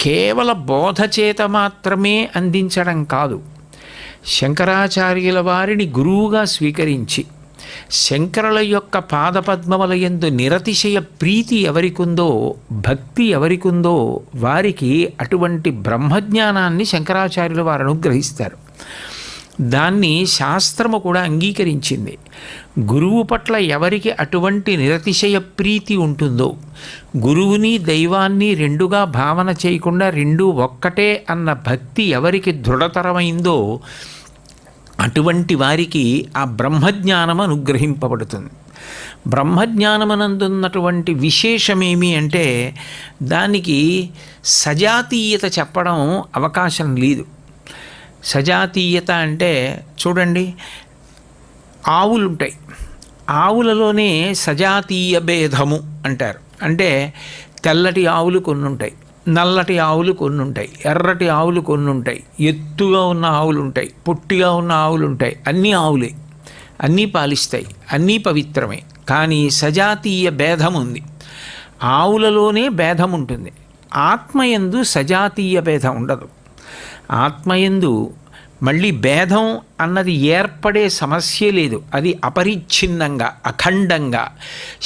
Speaker 1: కేవల బోధ చేత మాత్రమే అందించడం కాదు. శంకరాచార్యుల వారిని గురువుగా స్వీకరించి శంకరుల యొక్క పాదపద్మముల యందు నిరతిశయ ప్రీతి ఎవరికుందో, భక్తి ఎవరికుందో వారికి అటువంటి బ్రహ్మజ్ఞానాన్ని శంకరాచార్యుల వారు అనుగ్రహిస్తారు. దాన్ని శాస్త్రము కూడా అంగీకరించింది. గురువు పట్ల ఎవరికి అటువంటి నిరతిశయ ప్రీతి ఉంటుందో, గురువుని దైవాన్ని రెండుగా భావన చేయకుండా రెండూ ఒక్కటే అన్న భక్తి ఎవరికి దృఢతరమైందో అటువంటి వారికి ఆ బ్రహ్మజ్ఞానం అనుగ్రహింపబడుతుంది. బ్రహ్మజ్ఞానమనందున్నటువంటి విశేషమేమి అంటే దానికి సజాతీయత చెప్పడం అవకాశం లేదు. సజాతీయత అంటే చూడండి, ఆవులుంటాయి, ఆవులలోనే సజాతీయ భేదము అంటారు. అంటే తెల్లటి ఆవులు కొన్ని ఉంటాయి, నల్లటి ఆవులు కొన్ని ఉంటాయి, ఎర్రటి ఆవులు కొన్ని ఉంటాయి, ఎత్తుగా ఉన్న ఆవులు ఉంటాయి, పొట్టిగా ఉన్న ఆవులు ఉంటాయి. అన్నీ ఆవులే, అన్నీ పాలిస్తాయి, అన్నీ పవిత్రమే. కానీ సజాతీయ భేదం ఉంది. ఆవులలోనే భేదం ఉంటుంది. ఆత్మయందు సజాతీయ భేదం ఉండదు. ఆత్మయందు మళ్ళీ భేదం అన్నది ఏర్పడే సమస్య లేదు. అది అపరిచ్ఛిన్నంగా, అఖండంగా,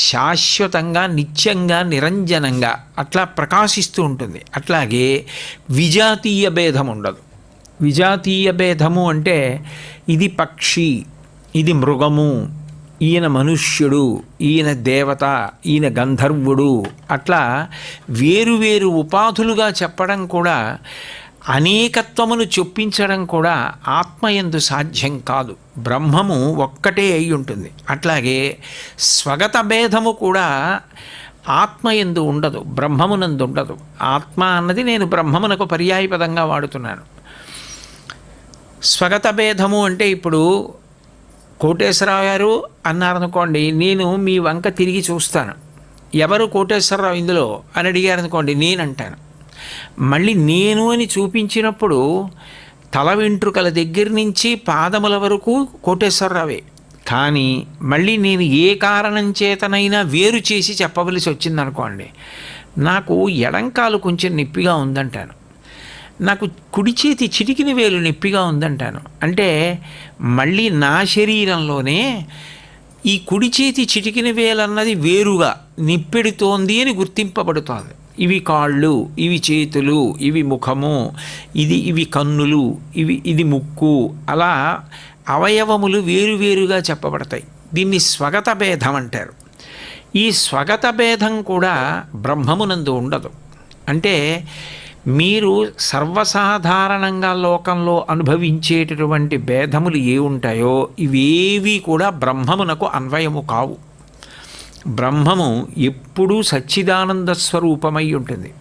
Speaker 1: శాశ్వతంగా, నిత్యంగా, నిరంజనంగా అట్లా ప్రకాశిస్తూ ఉంటుంది. అట్లాగే విజాతీయ భేదం ఉండదు. విజాతీయ భేదము అంటే ఇది పక్షి, ఇది మృగము, ఈయన మనుష్యుడు, ఈయన దేవత, ఈయన గంధర్వుడు, అట్లా వేరువేరు ఉపాధులుగా చెప్పడం కూడా, అనేకత్వమును చొప్పించడం కూడా ఆత్మయందు సాధ్యం కాదు. బ్రహ్మము ఒక్కటే అయి ఉంటుంది. అట్లాగే స్వగత భేదము కూడా ఆత్మయందు ఉండదు, బ్రహ్మమునందు ఉండదు. ఆత్మ అన్నది నేను బ్రహ్మమునకు పర్యాయపదంగా వాడుతున్నాను. స్వగత భేదము అంటే ఇప్పుడు కోటేశ్వరరావు గారు అన్నారనుకోండి, నేను మీ వంక తిరిగి చూస్తాను, ఎవరు కోటేశ్వరరావు ఇందులో అని అడిగారనుకోండి, నేనంటాను. మళ్ళీ నేను అని చూపించినప్పుడు తల వెంట్రుకల దగ్గర నుంచి పాదముల వరకు కోటేశ్వరరావే. కానీ మళ్ళీ నేను ఏ కారణం చేతనైనా వేరు చేసి చెప్పవలసి వచ్చిందనుకోండి, నాకు ఎడంకాలు కొంచెం నొప్పిగా ఉందంటాను, నాకు కుడి చేతి చిటికిన వేలు నొప్పిగా ఉందంటాను. అంటే మళ్ళీ నా శరీరంలోనే ఈ కుడి చేతి చిటికిన వేలన్నది వేరుగా నిప్పెడుతోంది అని గుర్తింపబడుతోంది. ఇవి కాళ్ళు, ఇవి చేతులు, ఇవి ముఖము, ఇవి కన్నులు, ఇది ముక్కు, అలా అవయవములు వేరువేరుగా చెప్పబడతాయి. దీన్ని స్వగత భేదం అంటారు. ఈ స్వగత భేదం కూడా బ్రహ్మమునందు ఉండదు. అంటే మీరు సర్వసాధారణంగా లోకంలో అనుభవించేటటువంటి భేదములు ఏ ఉంటాయో ఇవేవి కూడా బ్రహ్మమునకు అన్వయము కావు. బ్రహ్మము ఎప్పుడూ సచ్చిదానంద స్వరూపమై ఉంటుంది.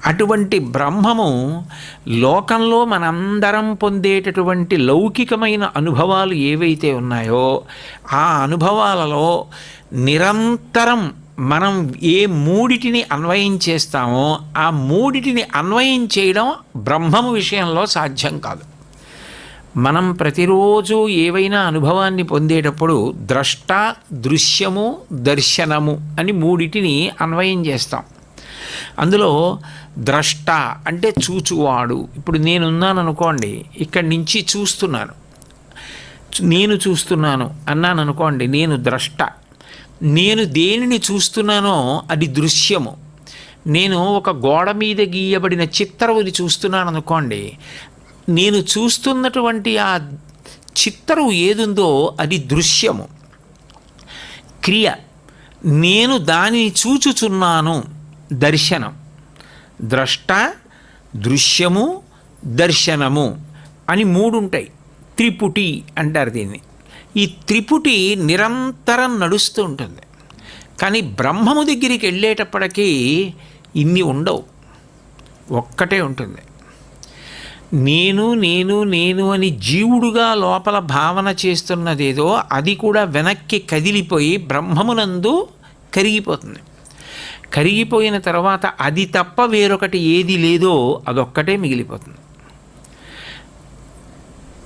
Speaker 1: అటువంటి బ్రహ్మము లోకంలో మనందరం పొందేటటువంటి లౌకికమైన అనుభవాలు ఏవైతే ఉన్నాయో ఆ అనుభవాలలో నిరంతరం మనం ఏ మూడిటిని అన్వయం చేస్తామో ఆ మూడిటిని అన్వయం చేయడం బ్రహ్మము విషయంలో సాధ్యం కాదు. మనం ప్రతిరోజు ఏవైనా అనుభవాన్ని పొందేటప్పుడు ద్రష్ట, దృశ్యము, దర్శనము అని మూడిటిని అన్వయం చేస్తాం. అందులో ద్రష్ట అంటే చూచువాడు. ఇప్పుడు నేనున్నాను అనుకోండి, ఇక్కడి నుంచి చూస్తున్నాను, నేను చూస్తున్నాను అన్నాను అనుకోండి, నేను ద్రష్ట. నేను దేనిని చూస్తున్నానో అది దృశ్యము. నేను ఒక గోడ మీద గీయబడిన చిత్రముని చూస్తున్నాను అనుకోండి, నేను చూస్తున్నటువంటి ఆ చిత్రం ఏదుందో అది దృశ్యము, క్రియ. నేను దానిని చూచుచున్నాను, దర్శనం. ద్రష్ట, దృశ్యము, దర్శనము అని మూడు ఉంటాయి. త్రిపుటి అంటారు దీన్ని. ఈ త్రిపుటి నిరంతరం నడుస్తూ ఉంటుంది. కానీ బ్రహ్మము దగ్గరికి వెళ్ళేటప్పటికీ ఇన్ని ఉండవు, ఒక్కటే ఉంటుంది. నేను నేను నేను అని జీవుడుగా లోపల భావన చేస్తున్నదేదో అది కూడా వెనక్కి కదిలిపోయి బ్రహ్మమునందు కరిగిపోతుంది. కరిగిపోయిన తర్వాత అది తప్ప వేరొకటి ఏది లేదో అదొక్కటే మిగిలిపోతుంది.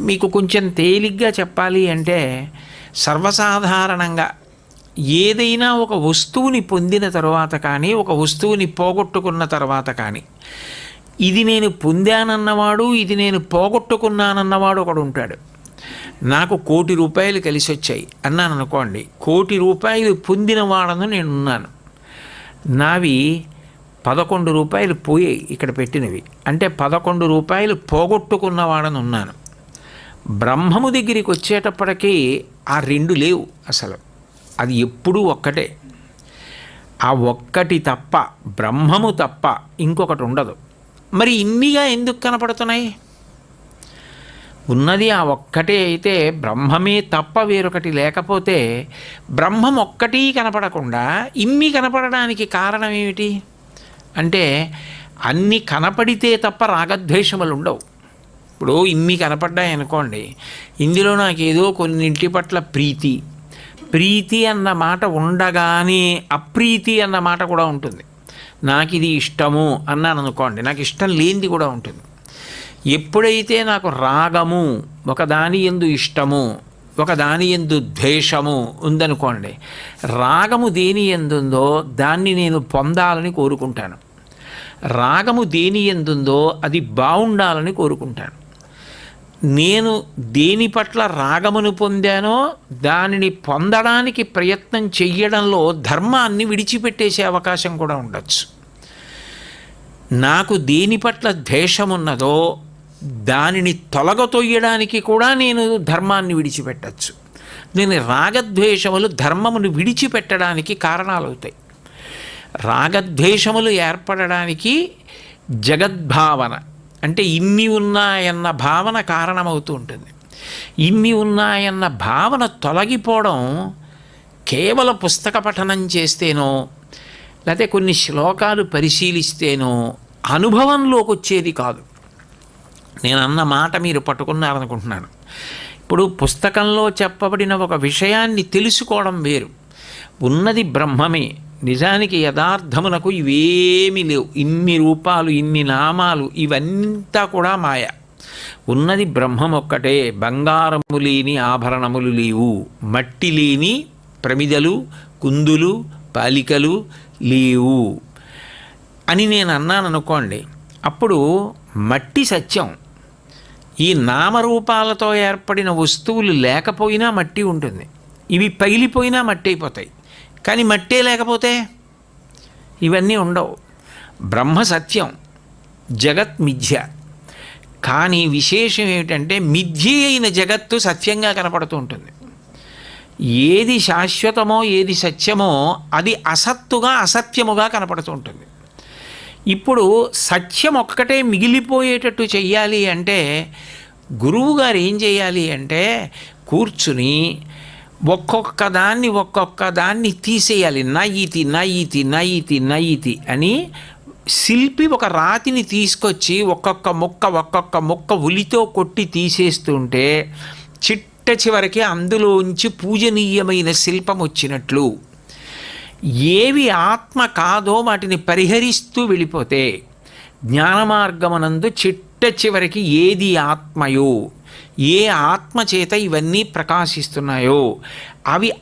Speaker 1: మీకు కొంచెం తేలిగ్గా చెప్పాలి అంటే, సర్వసాధారణంగా ఏదైనా ఒక వస్తువుని పొందిన తర్వాత కానీ ఒక వస్తువుని పోగొట్టుకున్న తర్వాత కానీ ఇది నేను పొందానన్నవాడు, ఇది నేను పోగొట్టుకున్నానన్నవాడు ఒకడు ఉంటాడు. నాకు 1 కోటి రూపాయలు కలిసి వచ్చాయి అన్నాను అనుకోండి, 1 కోటి రూపాయలు పొందిన వాడను నేనున్నాను. నావి 11 రూపాయలు పోయాయి ఇక్కడ పెట్టినవి, అంటే 11 రూపాయలు పోగొట్టుకున్నవాడని ఉన్నాను. బ్రహ్మము దగ్గరికి వచ్చేటప్పటికీ ఆ రెండు లేవు అసలు, అది ఎప్పుడూ ఒక్కటే. ఆ ఒక్కటి తప్ప, బ్రహ్మము తప్ప ఇంకొకటి ఉండదు. మరి ఇన్నిగా ఎందుకు కనపడుతున్నాయి? ఉన్నది ఆ ఒక్కటే అయితే బ్రహ్మమే తప్ప వేరొకటి లేకపోతే బ్రహ్మం ఒక్కటి కనపడకుండా ఇన్ని కనపడడానికి కారణం ఏమిటి అంటే, అన్ని కనపడితే తప్ప రాగద్వేషములు ఉండవు. ఇప్పుడు ఇన్ని కనపడ్డాయి అనుకోండి, ఇందులో నాకేదో కొన్నింటి పట్ల ప్రీతి అన్న మాట ఉండగానే అప్రీతి అన్న మాట కూడా ఉంటుంది. నాకు ఇది ఇష్టము అన్నాను అనుకోండి, నాకు ఇష్టం లేనిది కూడా ఉంటుంది. ఎప్పుడైతే నాకు రాగము, ఒకదాని యందు ఇష్టము, ఒకదాని యందు ద్వేషము ఉందనుకోండి, రాగము దేని ఎందుందో దాన్ని నేను పొందాలని కోరుకుంటాను, రాగము దేని ఎందుందో అది బాగుండాలని కోరుకుంటాను. నేను దేని పట్ల రాగమును పొందానో దానిని పొందడానికి ప్రయత్నం చెయ్యడంలో ధర్మాన్ని విడిచిపెట్టేసే అవకాశం కూడా ఉండొచ్చు. నాకు దేని పట్ల ద్వేషమున్నదో దానిని తొలగతొయ్యడానికి కూడా నేను ధర్మాన్ని విడిచిపెట్టచ్చు. నేను రాగద్వేషములు ధర్మమును విడిచిపెట్టడానికి కారణాలవుతాయి. రాగద్వేషములు ఏర్పడడానికి జగద్భావన అంటే ఇన్ని ఉన్నాయన్న భావన కారణమవుతూ ఉంటుంది. ఇన్ని ఉన్నాయన్న భావన తొలగిపోవడం కేవలం పుస్తక పఠనం చేస్తేనో లేకపోతే కొన్ని శ్లోకాలు పరిశీలిస్తేనో అనుభవంలోకి వచ్చేది కాదు. నేను అన్న మాట మీరు పట్టుకున్నారనుకుంటున్నాను. ఇప్పుడు పుస్తకంలో చెప్పబడిన ఒక విషయాన్ని తెలుసుకోవడం వేరు, ఉన్నది బ్రహ్మమే, నిజానికి యథార్థమునకు ఇవేమీ లేవు. ఇన్ని రూపాలు, ఇన్ని నామాలు, ఇవంతా కూడా మాయ. ఉన్నది బ్రహ్మం ఒక్కటే. బంగారము లేని ఆభరణములు లేవు, మట్టి లేని ప్రమిదలు, కుందులు, పాలికలు లేవు అని నేను అన్నాను అనుకోండి. అప్పుడు మట్టి సత్యం. ఈ నామరూపాలతో ఏర్పడిన వస్తువులు లేకపోయినా మట్టి ఉంటుంది. ఇవి పగిలిపోయినా మట్టి అయిపోతాయి. కానీ మట్టే లేకపోతే ఇవన్నీ ఉండవు. బ్రహ్మ సత్యం, జగత్ మిథ్య. కానీ విశేషం ఏమిటంటే మిథ్య అయిన జగత్తు సత్యంగా కనపడుతూ ఉంటుంది. ఏది శాశ్వతమో, ఏది సత్యమో అది అసత్తుగా, అసత్యముగా కనపడుతూ ఉంటుంది. ఇప్పుడు సత్యం ఒక్కటే మిగిలిపోయేటట్టు చెయ్యాలి అంటే గురువు గారు ఏం చేయాలి అంటే కూర్చుని ఒక్కొక్క దాన్ని తీసేయాలి. నయితి నయితి నయితి నయితి అని శిల్పి ఒక రాతిని తీసుకొచ్చి ఒక్కొక్క ముక్క ఉలితో కొట్టి తీసేస్తుంటే చిట్ట చివరికి అందులోంచి పూజనీయమైన శిల్పం వచ్చినట్లు. ఏవి ఆత్మ కాదో వాటిని పరిహరిస్తూ వెళ్ళిపోతే జ్ఞానమార్గమనందు చిట్ట చివరికి ఏది ఆత్మయో, ఏ ఆత్మ చేత ఇవన్నీ ప్రకాశిస్తున్నాయో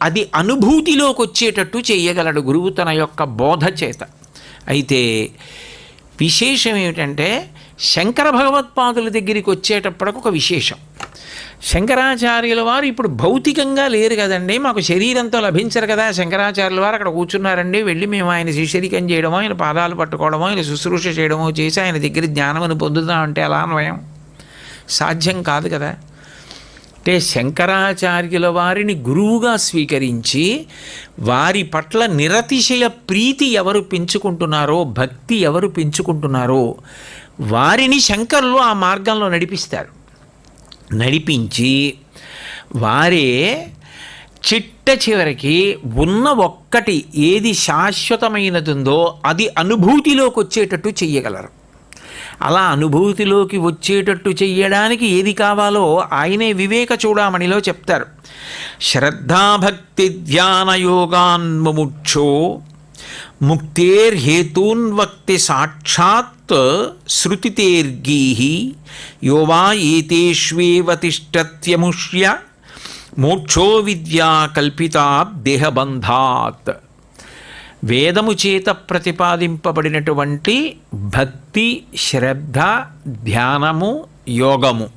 Speaker 1: అది అనుభూతిలోకి వచ్చేటట్టు చేయగలడు గురువు తన యొక్క బోధ చేత. అయితే విశేషం ఏమిటంటే శంకర భగవత్పాదుల దగ్గరికి వచ్చేటప్పటికి ఒక విశేషం. శంకరాచార్యుల వారు ఇప్పుడు భౌతికంగా లేరు కదండి, మాకు శరీరంతో లభించరు కదా. శంకరాచార్యుల వారు అక్కడ కూర్చున్నారండి, వెళ్ళి మేము ఆయన శిష్యరికం చేయడమో, ఆయన పాదాలు పట్టుకోవడమో, ఆయన శుశ్రూష చేయడమో చేసి ఆయన దగ్గర జ్ఞానమును పొందుతామంటే ఎలా అన్వయం? సాధ్యం కాదు కదా. అంటే శంకరాచార్యుల వారిని గురువుగా స్వీకరించి వారి పట్ల నిరతిశయ ప్రీతి ఎవరు పెంచుకుంటున్నారో, భక్తి ఎవరు పెంచుకుంటున్నారో వారిని శంకరులు ఆ మార్గంలో నడిపించి వారే చిట్ట చివరికి ఉన్న ఒక్కటి ఏది శాశ్వతమైనదుందో అది అనుభూతిలోకి వచ్చేటట్టు చెయ్యగలరు. అలా అనుభూతిలోకి వచ్చేటట్టు చెయ్యడానికి ఏది కావాలో ఆయనే వివేక చూడామణిలో చెప్తారు. శ్రద్ధాభక్తి ధ్యాన యోగాన్ముముక్షో ముక్తేర్హేతూన్వక్తి సాక్షాత్ శృతితేర్గీహి యోవా ఏతేష్వేవ తిష్టత్యముష్య మోక్షో విద్యా కల్పితా దేహబంధాత్. వేదము చేత ప్రతిపాదింపబడినటువంటి భక్తి, శ్రద్ధ, ధ్యానము, యోగము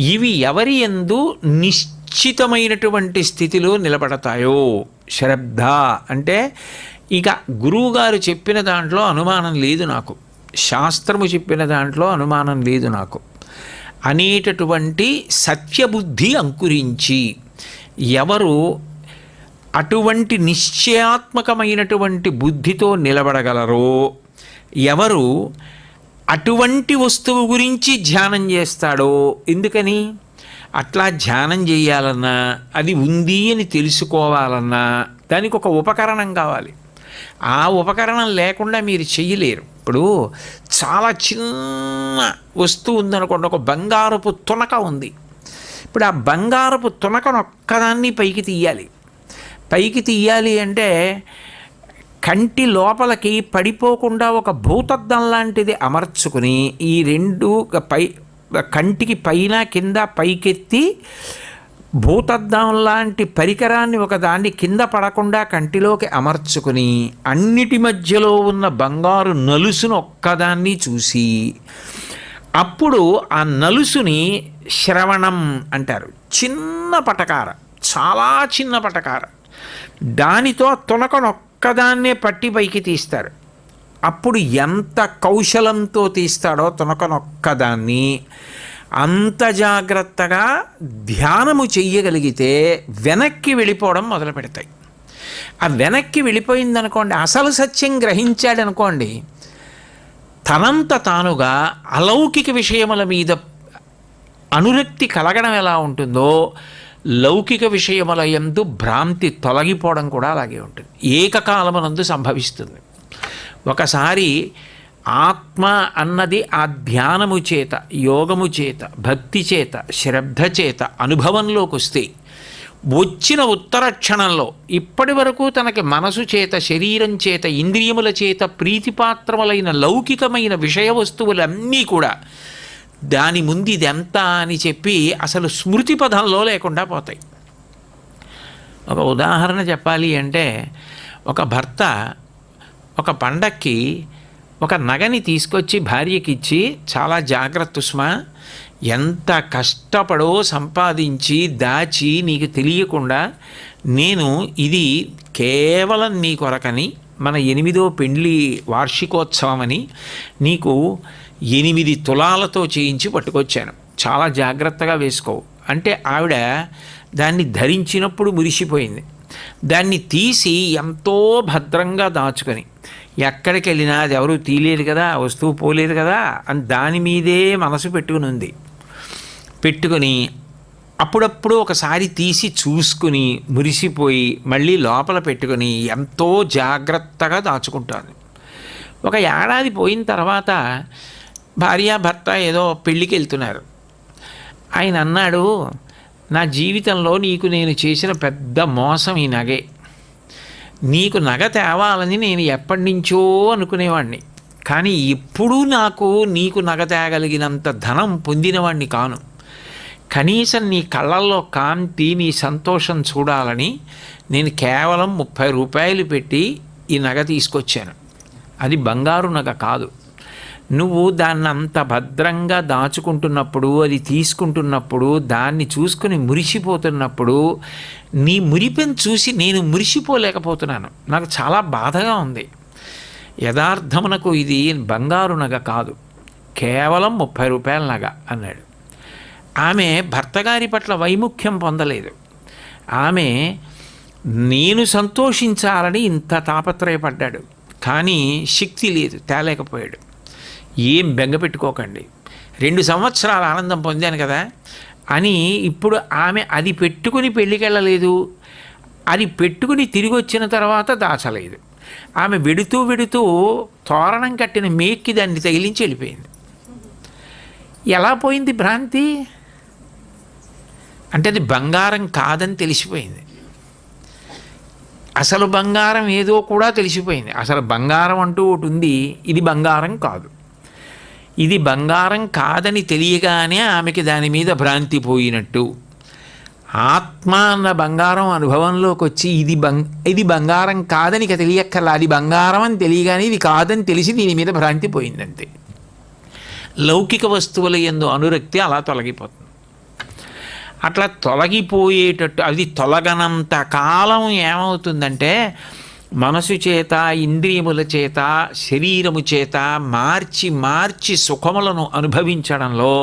Speaker 1: ఇవి ఎవరి యందు నిశ్చితమైనటువంటి స్థితిలో నిలబడతాయో. శ్రద్ధ అంటే ఇక గురువుగారు చెప్పిన దాంట్లో అనుమానం లేదు నాకు, శాస్త్రము చెప్పిన దాంట్లో అనుమానం లేదు నాకు అనేటటువంటి సత్యబుద్ధి అంకురించి ఎవరు అటువంటి నిశ్చయాత్మకమైనటువంటి బుద్ధితో నిలబడగలరో, ఎవరు అటువంటి వస్తువు గురించి ధ్యానం చేస్తాడో. ఎందుకని అట్లా ధ్యానం చేయాలన్నా, అది ఉంది అని తెలుసుకోవాలన్నా దానికి ఒక ఉపకరణం కావాలి. ఆ ఉపకరణం లేకుండా మీరు చెయ్యలేరు. ఇప్పుడు చాలా చిన్న వస్తువు ఉందనుకోండి, ఒక బంగారపు తునక ఉంది. ఇప్పుడు ఆ బంగారపు తునకను ఒక్కదాన్ని పైకి తీయాలి అంటే కంటి లోపలికి పడిపోకుండా ఒక భూతద్దం లాంటిది అమర్చుకుని ఈ రెండు కంటికి పైన కింద పైకెత్తి భూతద్దం లాంటి పరికరాన్ని ఒకదాన్ని కింద పడకుండా కంటిలోకి అమర్చుకుని అన్నిటి మధ్యలో ఉన్న బంగారు నలుసును ఒక్కదాన్ని చూసి అప్పుడు ఆ నలుసుని శ్రవణం అంటారు. చిన్న పటకార, చాలా చిన్న పటకార, దానితో తునకనొక్కదాన్నే పట్టి పైకి తీస్తారు. అప్పుడు ఎంత కౌశలంతో తీస్తాడో తునకనొక్కదాన్ని, అంత జాగ్రత్తగా ధ్యానము చెయ్యగలిగితే వెనక్కి వెళ్ళిపోవడం మొదలు పెడతాయి. ఆ వెనక్కి వెళ్ళిపోయిందనుకోండి, అసలు సత్యం గ్రహించాడనుకోండి, తనంత తానుగా అలౌకిక విషయముల మీద అనురక్తి కలగడం ఎలా ఉంటుందో లౌకిక విషయముల యందు భ్రాంతి తొలగిపోవడం కూడా అలాగే ఉంటుంది. ఏకకాలమునందు సంభవిస్తుంది. ఒకసారి ఆత్మ అన్నది ఆ ధ్యానము చేత, యోగము చేత, భక్తి చేత, శ్రద్ధ చేత అనుభవంలోకి వస్తే వచ్చిన ఉత్తర క్షణంలో ఇప్పటి వరకు తనకి మనసు చేత, శరీరం చేత, ఇంద్రియముల చేత ప్రీతిపాత్రములైన లౌకికమైన విషయ వస్తువులన్నీ కూడా దాని ముందు ఇదెంత అని చెప్పి అసలు స్మృతి పదంలో లేకుండా పోతాయి. ఒక ఉదాహరణ చెప్పాలి అంటే, ఒక భర్త ఒక పండక్కి ఒక నగని తీసుకొచ్చి భార్యకిచ్చి, చాలా జాగ్రత్త సుమా, ఎంత కష్టపడో సంపాదించి దాచి నీకు తెలియకుండా నేను ఇది కేవలం నీ కొరకని, మన 8వ పెండ్లి వార్షికోత్సవం అని నీకు 8 తులాలతో చేయించి పట్టుకొచ్చాను, చాలా జాగ్రత్తగా వేసుకో అంటే ఆవిడ దాన్ని ధరించినప్పుడు మురిసిపోయింది. దాన్ని తీసి ఎంతో భద్రంగా దాచుకొని, ఎక్కడికి వెళ్ళినా అది ఎవరు తీయలేదు కదా, వస్తువు పోలేదు కదా అని దాని మీదే మనసు పెట్టుకుని అప్పుడప్పుడు ఒకసారి తీసి చూసుకుని మురిసిపోయి మళ్ళీ లోపల పెట్టుకొని ఎంతో జాగ్రత్తగా దాచుకుంటాను. ఒక ఏడాది పోయిన తర్వాత భార్యాభర్త ఏదో పెళ్ళికి వెళ్తున్నారు. ఆయన అన్నాడు, నా జీవితంలో నీకు నేను చేసిన పెద్ద మోసం ఈ నగే. నీకు నగ తేవాలని నేను ఎప్పటి నుంచో అనుకునేవాడిని, కానీ ఎప్పుడూ నీకు నగ తేగలిగినంత ధనం పొందినవాడిని కాను. కనీసం నీ కళ్ళల్లో కాంతి, నీ సంతోషం చూడాలని నేను కేవలం 30 రూపాయలు పెట్టి ఈ నగ తీసుకొచ్చాను. అది బంగారు నగ కాదు. నువ్వు దాన్ని అంత భద్రంగా దాచుకుంటున్నప్పుడు, అది తీసుకుంటున్నప్పుడు, దాన్ని చూసుకుని మురిసిపోతున్నప్పుడు, నీ మురిపెను చూసి నేను మురిసిపోలేకపోతున్నాను. నాకు చాలా బాధగా ఉంది. యథార్థమునకు ఇది బంగారు నగ కాదు, కేవలం 30 రూపాయల నగ అన్నాడు. ఆమె భర్తగారి పట్ల వైముఖ్యం పొందలేదు. ఆమె నేను సంతోషించాలని ఇంత తాపత్రయపడ్డాడు, కానీ శక్తి లేదు, తేలేకపోయాడు. ఏం బెంగ పెట్టుకోకండి, 2 సంవత్సరాల ఆనందం పొందాను కదా అని ఇప్పుడు ఆమె అది పెట్టుకుని పెళ్ళికెళ్ళలేదు, అది పెట్టుకుని తిరిగి వచ్చిన తర్వాత దాచలేదు. ఆమె వెడుతూ తోరణం కట్టిన మేక్కి దాన్ని తగిలించి వెళ్ళిపోయింది. ఎలా పోయింది భ్రాంతి అంటే, అది బంగారం కాదని తెలిసిపోయింది. అసలు బంగారం ఏదో కూడా తెలిసిపోయింది. అసలు బంగారం అంటూ ఒకటి ఉంది, ఇది బంగారం కాదు. ఇది బంగారం కాదని తెలియగానే ఆమెకి దాని మీద భ్రాంతి పోయినట్టు, ఆత్మ అన్న బంగారం అనుభవంలోకి వచ్చి ఇది బంగారం కాదని ఇక తెలియక్కర్లా, అది బంగారం అని తెలియగానే ఇది కాదని తెలిసి దీని మీద భ్రాంతి పోయిందంతే. లౌకిక వస్తువుల యందు అనురక్తి అలా తొలగిపోతుంది. అట్లా తొలగిపోయేటట్టు, అది తొలగనంత కాలం ఏమవుతుందంటే, మనసు చేత, ఇంద్రియముల చేత, శరీరము చేత మార్చి సుఖములను అనుభవించడంలో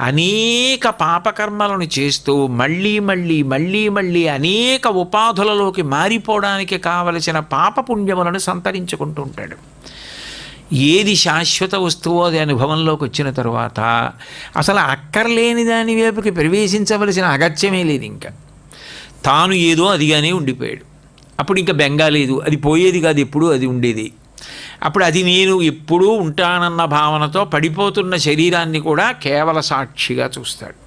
Speaker 1: అనేక పాపకర్మలను చేస్తూ మళ్ళీ అనేక ఉపాధులలోకి మారిపోవడానికి కావలసిన పాపపుణ్యములను సంతరించుకుంటూ ఉంటాడు. ఏది శాశ్వత వస్తువో అది అనుభవంలోకి వచ్చిన తరువాత అసలు అక్కర్లేని దాని వైపుకి ప్రవేశించవలసిన అగత్యమే లేదు. ఇంకా తాను ఏదో అదిగానే ఉండిపోయాడు. అప్పుడు ఇంకా బెంగా లేదు, అది పోయేది కాదు, ఎప్పుడూ అది ఉండేది. అప్పుడు అది నేను ఎప్పుడూ ఉంటానన్న భావనతో పడిపోతున్న శరీరాన్ని కూడా కేవల సాక్షిగా చూస్తాడు.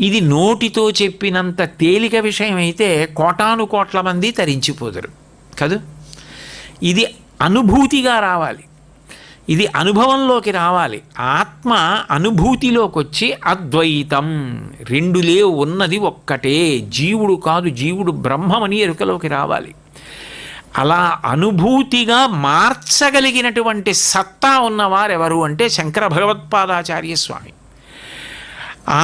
Speaker 1: ఇది నోటితో చెప్పినంత తేలిక విషయం అయితే 1,000,000 మంది తరించిపోదరు కదూ. ఇది అనుభూతిగా రావాలి, ఇది అనుభవంలోకి రావాలి. ఆత్మ అనుభూతిలోకి వచ్చి అద్వైతం, 2 లేవు, ఉన్నది ఒక్కటే, జీవుడు కాదు, జీవుడు బ్రహ్మమని ఎరుకలోకి రావాలి. అలా అనుభూతిగా మార్చగలిగినటువంటి సత్తా ఉన్నవారెవరు అంటే శంకర భగవత్పాదాచార్య స్వామి.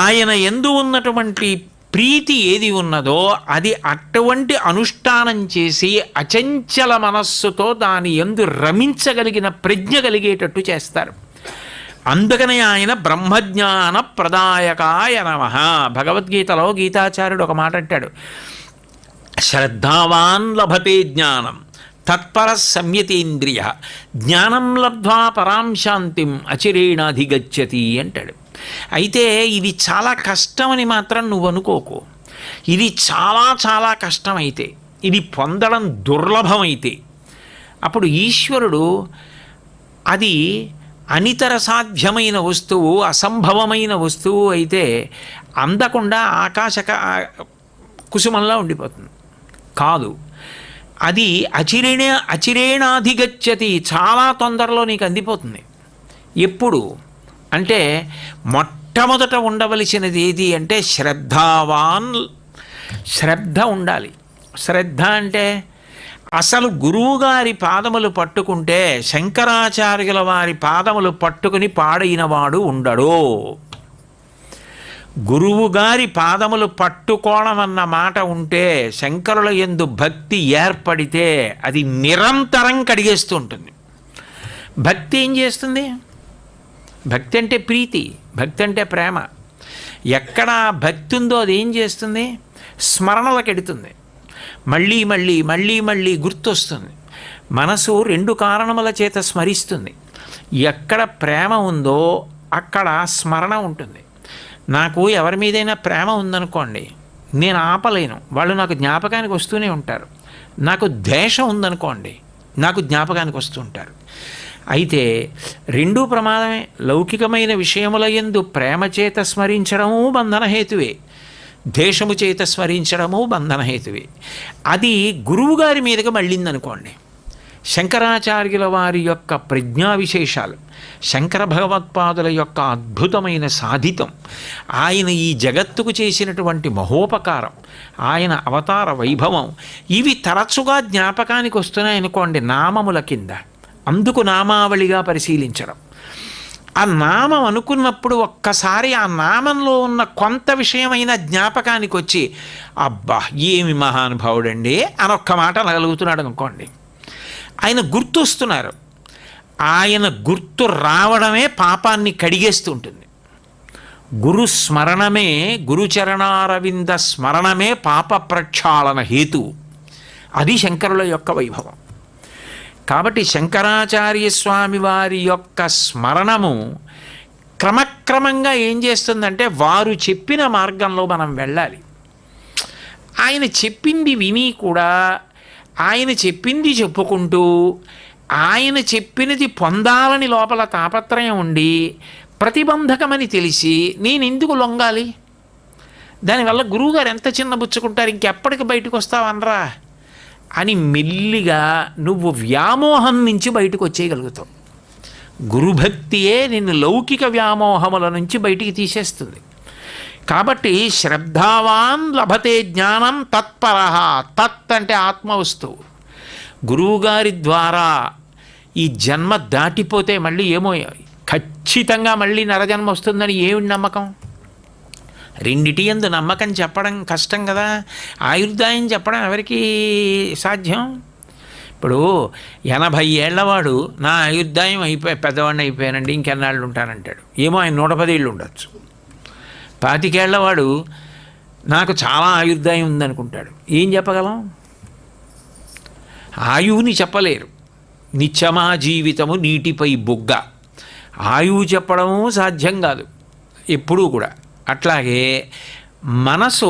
Speaker 1: ఆయన యందు ఉన్నటువంటి ప్రీతి ఏది ఉన్నదో అది అటువంటి అనుష్ఠానం చేసి అచంచల మనస్సుతో దాని యందు రమించగలిగిన ప్రజ్ఞ కలిగేటట్టు చేస్తారు. అందుకనే ఆయన బ్రహ్మజ్ఞాన ప్రదాయకాయ నమః. భగవద్గీతలో గీతాచార్యుడు ఒక మాట అంటాడు, శ్రద్ధావాన్ లభతే జ్ఞానం తత్పర సంయతేంద్రియ జ్ఞానం లబ్ధ్వా పరాం శాంతిం అచిరేణాధిగచ్చతి అంటాడు. అయితే ఇది చాలా కష్టమని మాత్రం నువ్వు అనుకోకు. ఇది చాలా చాలా కష్టమైతే, ఇది పొందడం దుర్లభమైతే అప్పుడు ఈశ్వరుడు అది అనితర సాధ్యమైన వస్తువు, అసంభవమైన వస్తువు అయితే అందకుండా కుసుమంలా ఉండిపోతుంది. కాదు, అది అచిరేణాధిగచ్చతి, చాలా తొందరలో నీకు అందిపోతుంది. ఎప్పుడు అంటే మొట్టమొదట ఉండవలసినది ఏది అంటే శ్రద్ధావాన్, శ్రద్ధ ఉండాలి. శ్రద్ధ అంటే అసలు గురువుగారి పాదములు పట్టుకుంటే శంకరాచార్యుల వారి పాదములు పట్టుకుని పాడైనవాడు ఉండడు. గురువుగారి పాదములు పట్టుకోవడం అన్న మాట ఉంటే, శంకరుల యందు భక్తి ఏర్పడితే అది నిరంతరం కడిగేస్తూ ఉంటుంది. భక్తి ఏం చేస్తుంది? భక్తి అంటే ప్రీతి, భక్తి అంటే ప్రేమ. ఎక్కడ భక్తి ఉందో అది ఏం చేస్తుంది? స్మరణలకు ఎడుతుంది. మళ్ళీ మళ్ళీ మళ్ళీ మళ్ళీ గుర్తొస్తుంది. మనసు రెండు కారణముల చేత స్మరిస్తుంది. ఎక్కడ ప్రేమ ఉందో అక్కడ స్మరణ ఉంటుంది. నాకు ఎవరి మీదైనా ప్రేమ ఉందనుకోండి, నేను ఆపలేను, వాళ్ళు నాకు జ్ఞాపకానికి వస్తూనే ఉంటారు. నాకు ద్వేషం ఉందనుకోండి, నాకు జ్ఞాపకానికి వస్తూ ఉంటారు. అయితే రెండూ ప్రమాదమే. లౌకికమైన విషయముల యందు ప్రేమ చేత స్మరించడము బంధనహేతువే, ద్వేషము చేత స్మరించడము బంధనహేతువే. అది గురువుగారి మీదకి మళ్ళిందనుకోండి, శంకరాచార్యుల వారి యొక్క ప్రజ్ఞా విశేషాలు, శంకర భగవత్పాదుల యొక్క అద్భుతమైన సాధితం, ఆయన ఈ జగత్తుకు చేసినటువంటి మహోపకారం, ఆయన అవతార వైభవం, ఇవి తరచుగా జ్ఞాపకానికి వస్తున్నాయనుకోండి నామముల కింద. అందుకు నామావళిగా పరిశీలించడం. ఆ నామం అనుకున్నప్పుడు ఒక్కసారి ఆ నామంలో ఉన్న కొంత విషయమైన జ్ఞాపకానికి వచ్చి, అబ్బా ఏమి మహానుభావుడండి అని ఒక్క మాట అనగలుగుతున్నాడు అనుకోండి, ఆయన గుర్తొస్తున్నారు. ఆయన గుర్తు రావడమే పాపాన్ని కడిగేస్తూ ఉంటుంది. గురు స్మరణమే, గురుచరణారవింద స్మరణమే పాప ప్రక్షాళన హేతువు. అది శంకరుల యొక్క వైభవం. కాబట్టి శంకరాచార్య స్వామి వారి యొక్క స్మరణము క్రమక్రమంగా ఏం చేస్తుందంటే, వారు చెప్పిన మార్గంలో మనం వెళ్ళాలి. ఆయన చెప్పింది విని కూడా, ఆయన చెప్పింది చెప్పుకుంటూ, ఆయన చెప్పినది పొందాలని లోపల తాపత్రయం ఉండి, ప్రతిబంధకమని తెలిసి నేను ఎందుకు లొంగాలి? దానివల్ల గురువుగారు ఎంత చిన్నబుచ్చుకుంటారు, ఇంకెప్పటికి బయటకు వస్తావనరా అని మెల్లిగా నువ్వు వ్యామోహం నుంచి బయటకు వచ్చేయగలుగుతావు. గురుభక్తియే నిన్ను లౌకిక వ్యామోహముల నుంచి బయటికి తీసేస్తుంది. కాబట్టి శ్రద్ధావాన్ లభతే జ్ఞానం తత్పరః. తత్ అంటే ఆత్మవస్తువు. గురువుగారి ద్వారా ఈ జన్మ దాటిపోతే మళ్ళీ ఏమో ఖచ్చితంగా మళ్ళీ నరజన్మ వస్తుందని ఏమిటి నమ్మకం? రెండిటి యందు నమ్మకం చెప్పడం కష్టం కదా. ఆయుర్దాయం చెప్పడం ఎవరికి సాధ్యం? ఇప్పుడు 80 ఏళ్లవాడు నా ఆయుర్దాయం పెద్దవాడిని అయిపోయానండి, ఇంకెన్నాళ్ళు ఉంటానంటాడు. ఏమో ఆయన 110 ఏళ్ళు ఉండొచ్చు. 25 ఏళ్లవాడు నాకు చాలా ఆయుర్దాయం ఉందనుకుంటాడు. ఏం చెప్పగలం? ఆయువుని చెప్పలేరు. నిత్యమా జీవితము నీటిపై బొగ్గ. ఆయువు చెప్పడము సాధ్యం కాదు ఎప్పుడూ కూడా. అట్లాగే మనసు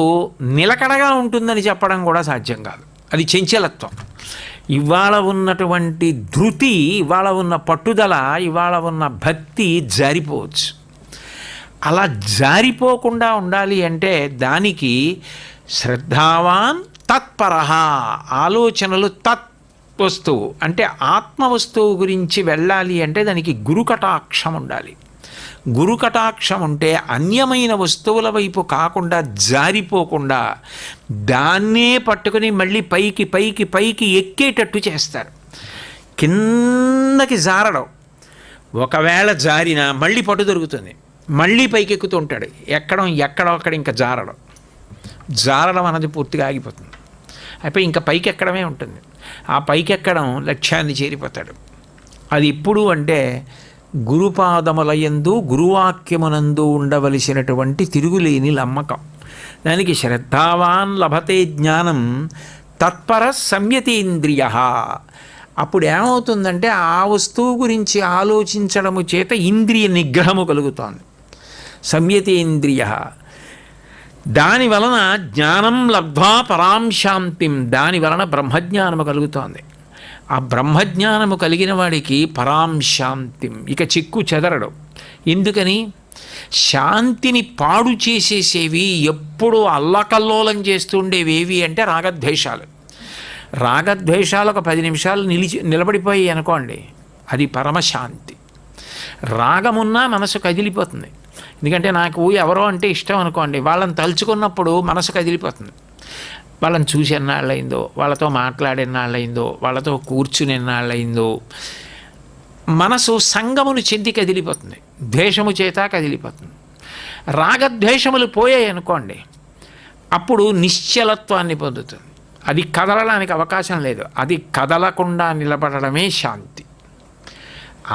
Speaker 1: నిలకడగా ఉంటుందని చెప్పడం కూడా సాధ్యం కాదు. అది చంచలత్వం. ఇవాళ ఉన్నటువంటి ధృతి, ఇవాళ ఉన్న పట్టుదల, ఇవాళ ఉన్న భక్తి జారిపోవచ్చు. అలా జారిపోకుండా ఉండాలి అంటే దానికి శ్రద్ధావాన్ తత్పరః. ఆలోచనలు వస్తువు అంటే ఆత్మ వస్తువు గురించి వెళ్ళాలి అంటే దానికి గురుకటాక్షం ఉండాలి. గురుకటాక్షం ఉంటే అన్యమైన వస్తువుల వైపు కాకుండా, జారిపోకుండా దాన్నే పట్టుకుని మళ్ళీ పైకి పైకి పైకి ఎక్కేటట్టు చేస్తారు. కిందకి జారడం, ఒకవేళ జారినా మళ్ళీ పట్టు దొరుకుతుంది, మళ్ళీ పైకి ఎక్కుతూ ఉంటాడు. ఎక్కడో అక్కడ ఇంకా జారడం అన్నది పూర్తిగా ఆగిపోతుంది. అయిపోయి ఇంకా పైకి ఎక్కడమే ఉంటుంది. ఆ పైకి ఎక్కడం లక్ష్యాన్ని చేరిపోతాడు. అది ఇప్పుడు అంటే గురుపాదములయందు, గురువాక్యమునందు ఉండవలసినటువంటి తిరుగులేని నమ్మకం. దానికి శ్రద్ధావాన్ లభతే జ్ఞానం తత్పర సంయతేంద్రియ. అప్పుడు ఏమవుతుందంటే ఆ వస్తువు గురించి ఆలోచించడము చేత ఇంద్రియ నిగ్రహము కలుగుతోంది. సంయతేంద్రియ. దాని వలన జ్ఞానం లబ్ధ్వా పరాం శాంతిం. దాని వలన బ్రహ్మజ్ఞానము కలుగుతోంది. ఆ బ్రహ్మజ్ఞానము కలిగిన వాడికి పరాం శాంతిం, ఇక చిక్కు చెదరడు. ఎందుకని? శాంతిని పాడు చేసేసేవి, ఎప్పుడూ అల్లకల్లోలం చేస్తుండేవేవి అంటే రాగద్వేషాలు. రాగద్వేషాలు ఒక 10 నిమిషాలు నిలబడిపోయి అనుకోండి, అది పరమశాంతి. రాగమున్నా మనసు కదిలిపోతుంది. ఎందుకంటే నాకు ఎవరో అంటే ఇష్టం అనుకోండి, వాళ్ళని తలుచుకున్నప్పుడు మనసు కదిలిపోతుంది. వాళ్ళని చూసి ఎన్నాళ్ళయిందో, వాళ్ళతో మాట్లాడి ఎన్నాళ్ళయిందో, వాళ్ళతో కూర్చుని ఎన్నాళ్ళయిందో, మనసు సంగమును చెంది కదిలిపోతుంది, ద్వేషము చేత కదిలిపోతుంది. రాగద్వేషములు పోయాయి అనుకోండి, అప్పుడు నిశ్చలత్వాన్ని పొందుతుంది. అది కదలడానికి అవకాశం లేదు. అది కదలకుండా నిలబడమే శాంతి.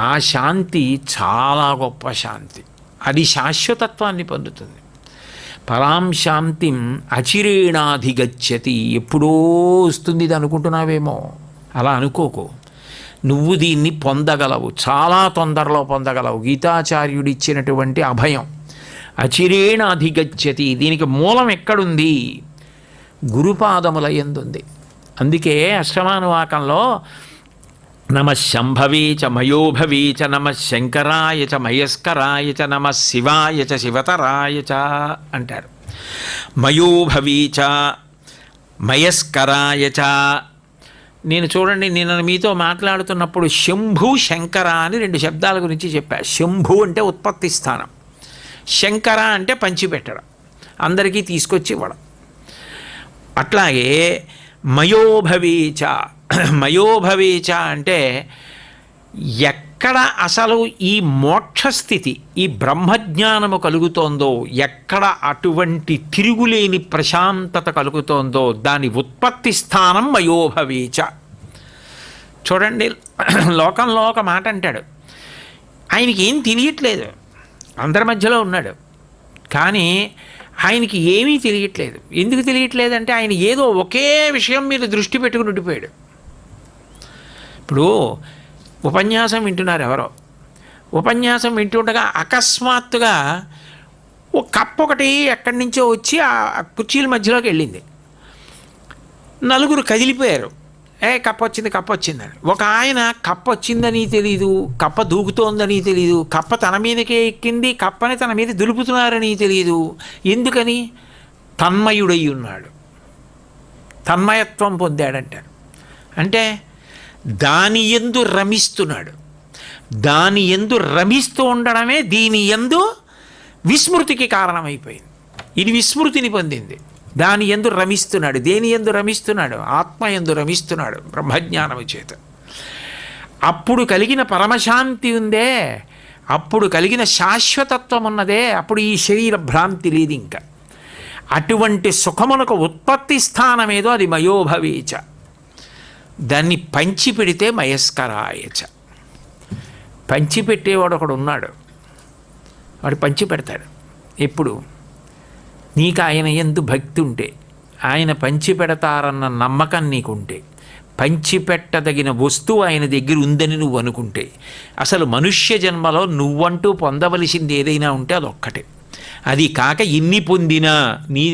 Speaker 1: ఆ శాంతి చాలా గొప్ప శాంతి. అది శాశ్వతత్వాన్ని పొందుతుంది. పరాం శాంతిం అచిరేణాధిగచ్చతి. ఎప్పుడో వస్తుంది ఇది అనుకుంటున్నావేమో, అలా అనుకోకు. నువ్వు దీన్ని పొందగలవు, చాలా తొందరలో పొందగలవు. గీతాచార్యుడిచ్చినటువంటి అభయం అచిరేణాధిగచ్చతి. దీనికి మూలం ఎక్కడుంది? గురుపాదముల యందుంది. అందుకే అష్టమానువాకంలో నమః శంభవే చ మయోభవే చ నమః శంకరాయ చ మయస్కరాయ చ నమః శివాయ చ శివతరాయ చ అంటారు. మయోభవే చ మయస్కరాయ చ. నేను చూడండి, నేను మీతో మాట్లాడుతున్నప్పుడు శంభు శంకర అని 2 శబ్దాల గురించి చెప్పా. శంభు అంటే ఉత్పత్తి స్థానం, శంకర అంటే పంచిపెట్టడం, అందరికీ తీసుకొచ్చి ఇవ్వడం. అట్లాగే మయోభవేచ, మయోభవేచ అంటే ఎక్కడ అసలు ఈ మోక్షస్థితి, ఈ బ్రహ్మజ్ఞానము కలుగుతోందో, ఎక్కడ అటువంటి తిరుగులేని ప్రశాంతత కలుగుతోందో దాని ఉత్పత్తి స్థానం మయోభవేచ. చూడండి, లోకంలో ఒక మాట అంటాడు, ఆయనకి ఏం తెలియట్లేదు, అందరి మధ్యలో ఉన్నాడు, కానీ ఆయనకి ఏమీ తెలియట్లేదు. ఎందుకు తెలియట్లేదంటే ఆయన ఏదో ఒకే విషయం మీద దృష్టి పెట్టుకుని ఉండిపోయాడు. ఇప్పుడు ఉపన్యాసం వింటున్నారు ఎవరో, ఉపన్యాసం వింటుండగా అకస్మాత్తుగా ఓ కప్పు ఒకటి ఎక్కడి నుంచో వచ్చి ఆ కుర్చీల మధ్యలోకి వెళ్ళింది. నలుగురు కదిలిపోయారు, కప్ప వచ్చింది కప్ప వచ్చిందని. ఒక ఆయన కప్ప వచ్చిందని తెలీదు, కప్ప దూకుతోందని తెలీదు, కప్ప తన మీదకే ఎక్కింది, కప్పని తన మీద దులుపుతున్నారని తెలియదు. ఎందుకని? తన్మయుడై ఉన్నాడు, తన్మయత్వం పొందాడంటారు. అంటే దాని యందు రమిస్తున్నాడు. దాని యందు రమిస్తూ ఉండడమే దీని యందు విస్మృతికి కారణమైపోయింది. ఇది విస్మృతిని పొందింది. దాని యందు రమిస్తున్నాడు. దేని యందు రమిస్తున్నాడు? ఆత్మ యందు రమిస్తున్నాడు బ్రహ్మజ్ఞానము చేత. అప్పుడు కలిగిన పరమశాంతి ఉందే, అప్పుడు కలిగిన శాశ్వతత్వం ఉన్నదే, అప్పుడు ఈ శరీర భ్రాంతి లేదు ఇంకా. అటువంటి సుఖమునకు ఉత్పత్తి స్థానమేదో అది మయోభవేచ. దాన్ని పంచిపెడితే మయస్కరాయచ. పంచిపెట్టేవాడు ఒకడు ఉన్నాడు, వాడు పంచిపెడతాడు. ఎప్పుడు? నీకు ఆయన యందు భక్తి ఉంటే, ఆయన పంచిపెడతారన్న నమ్మకం నీకుంటే, పంచిపెట్టదగిన వస్తువు ఆయన దగ్గర ఉందని నువ్వు అనుకుంటే, అసలు మనుష్య జన్మలో నువ్వంటూ పొందవలసింది ఏదైనా ఉంటే అదొక్కటే. అది కాక ఇన్ని పొందినా నీ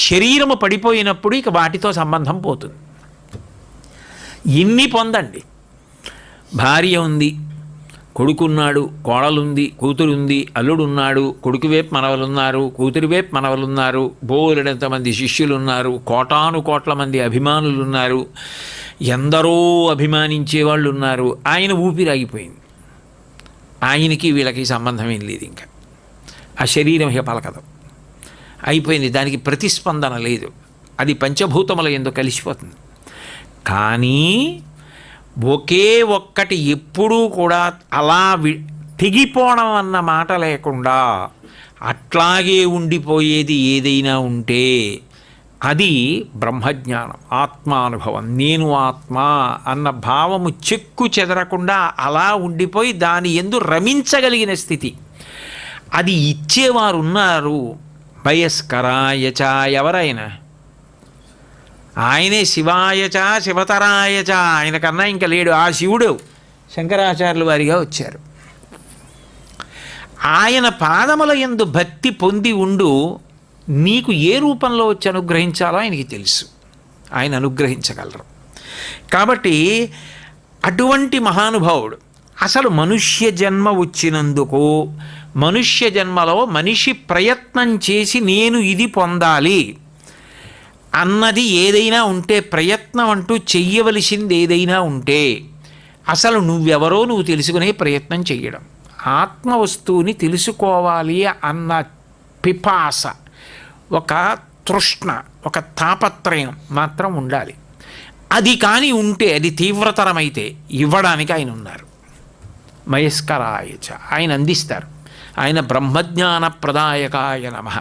Speaker 1: శరీరము పడిపోయినప్పుడు ఇక వాటితో సంబంధం పోతుంది. ఇన్ని పొందండి. భార్య ఉంది, కొడుకున్నాడు, కోడలుంది, కూతురుంది, అల్లుడున్నాడు, కొడుకు వైపు మనవలున్నారు, కూతురి వైపు మనవలున్నారు, బోలెడంతమంది శిష్యులున్నారు, కోటాను కోట్ల మంది అభిమానులు ఉన్నారు, ఎందరో అభిమానించే వాళ్ళు ఉన్నారు. ఆయన ఊపిరాగిపోయింది. ఆయనకి వీళ్ళకి సంబంధం ఏం లేదు. ఇంకా ఆ శరీరం ఇక పలకదు, అయిపోయింది. దానికి ప్రతిస్పందన లేదు. అది పంచభూతముల యందు కలిసిపోతుంది. కానీ ఒకే ఒక్కటి ఎప్పుడూ కూడా అలా తెగిపోవడం అన్న మాట లేకుండా అట్లాగే ఉండిపోయేది ఏదైనా ఉంటే అది బ్రహ్మజ్ఞానం, ఆత్మానుభవం. నేను ఆత్మ అన్న భావము చెక్కు చెదరకుండా అలా ఉండిపోయి దాని యందు రమించగలిగిన స్థితి. అది ఇచ్చేవారు ఉన్నారు. వయస్కరాయచ, ఎవరైనా ఆయనే శివాయచ శివతరాయచ, ఆయన కన్నా ఇంకా లేడు. ఆ శివుడు శంకరాచార్యుల వారిగా వచ్చారు. ఆయన పాదముల యందు భక్తి పొంది ఉండు. నీకు ఏ రూపంలో వచ్చి అనుగ్రహించాలో ఆయనకి తెలుసు, ఆయన అనుగ్రహించగలరు. కాబట్టి అటువంటి మహానుభావుడు అసలు మనుష్య జన్మ వచ్చినందుకు మనుష్య జన్మలో మనిషి ప్రయత్నం చేసి నేను ఇది పొందాలి అన్నది ఏదైనా ఉంటే, ప్రయత్నం అంటూ చెయ్యవలసింది ఏదైనా ఉంటే, అసలు నువ్వెవరో నువ్వు తెలుసుకునే ప్రయత్నం చెయ్యడం. ఆత్మ వస్తువుని తెలుసుకోవాలి అన్న పిపాస, ఒక తృష్ణ, ఒక తాపత్రయం మాత్రం ఉండాలి. అది కానీ ఉంటే, అది తీవ్రతరమైతే ఇవ్వడానికి ఆయన ఉన్నారు. మయస్కరాయచ, ఆయన అందిస్తారు. ఆయన బ్రహ్మజ్ఞాన ప్రదాయకాయ నమః.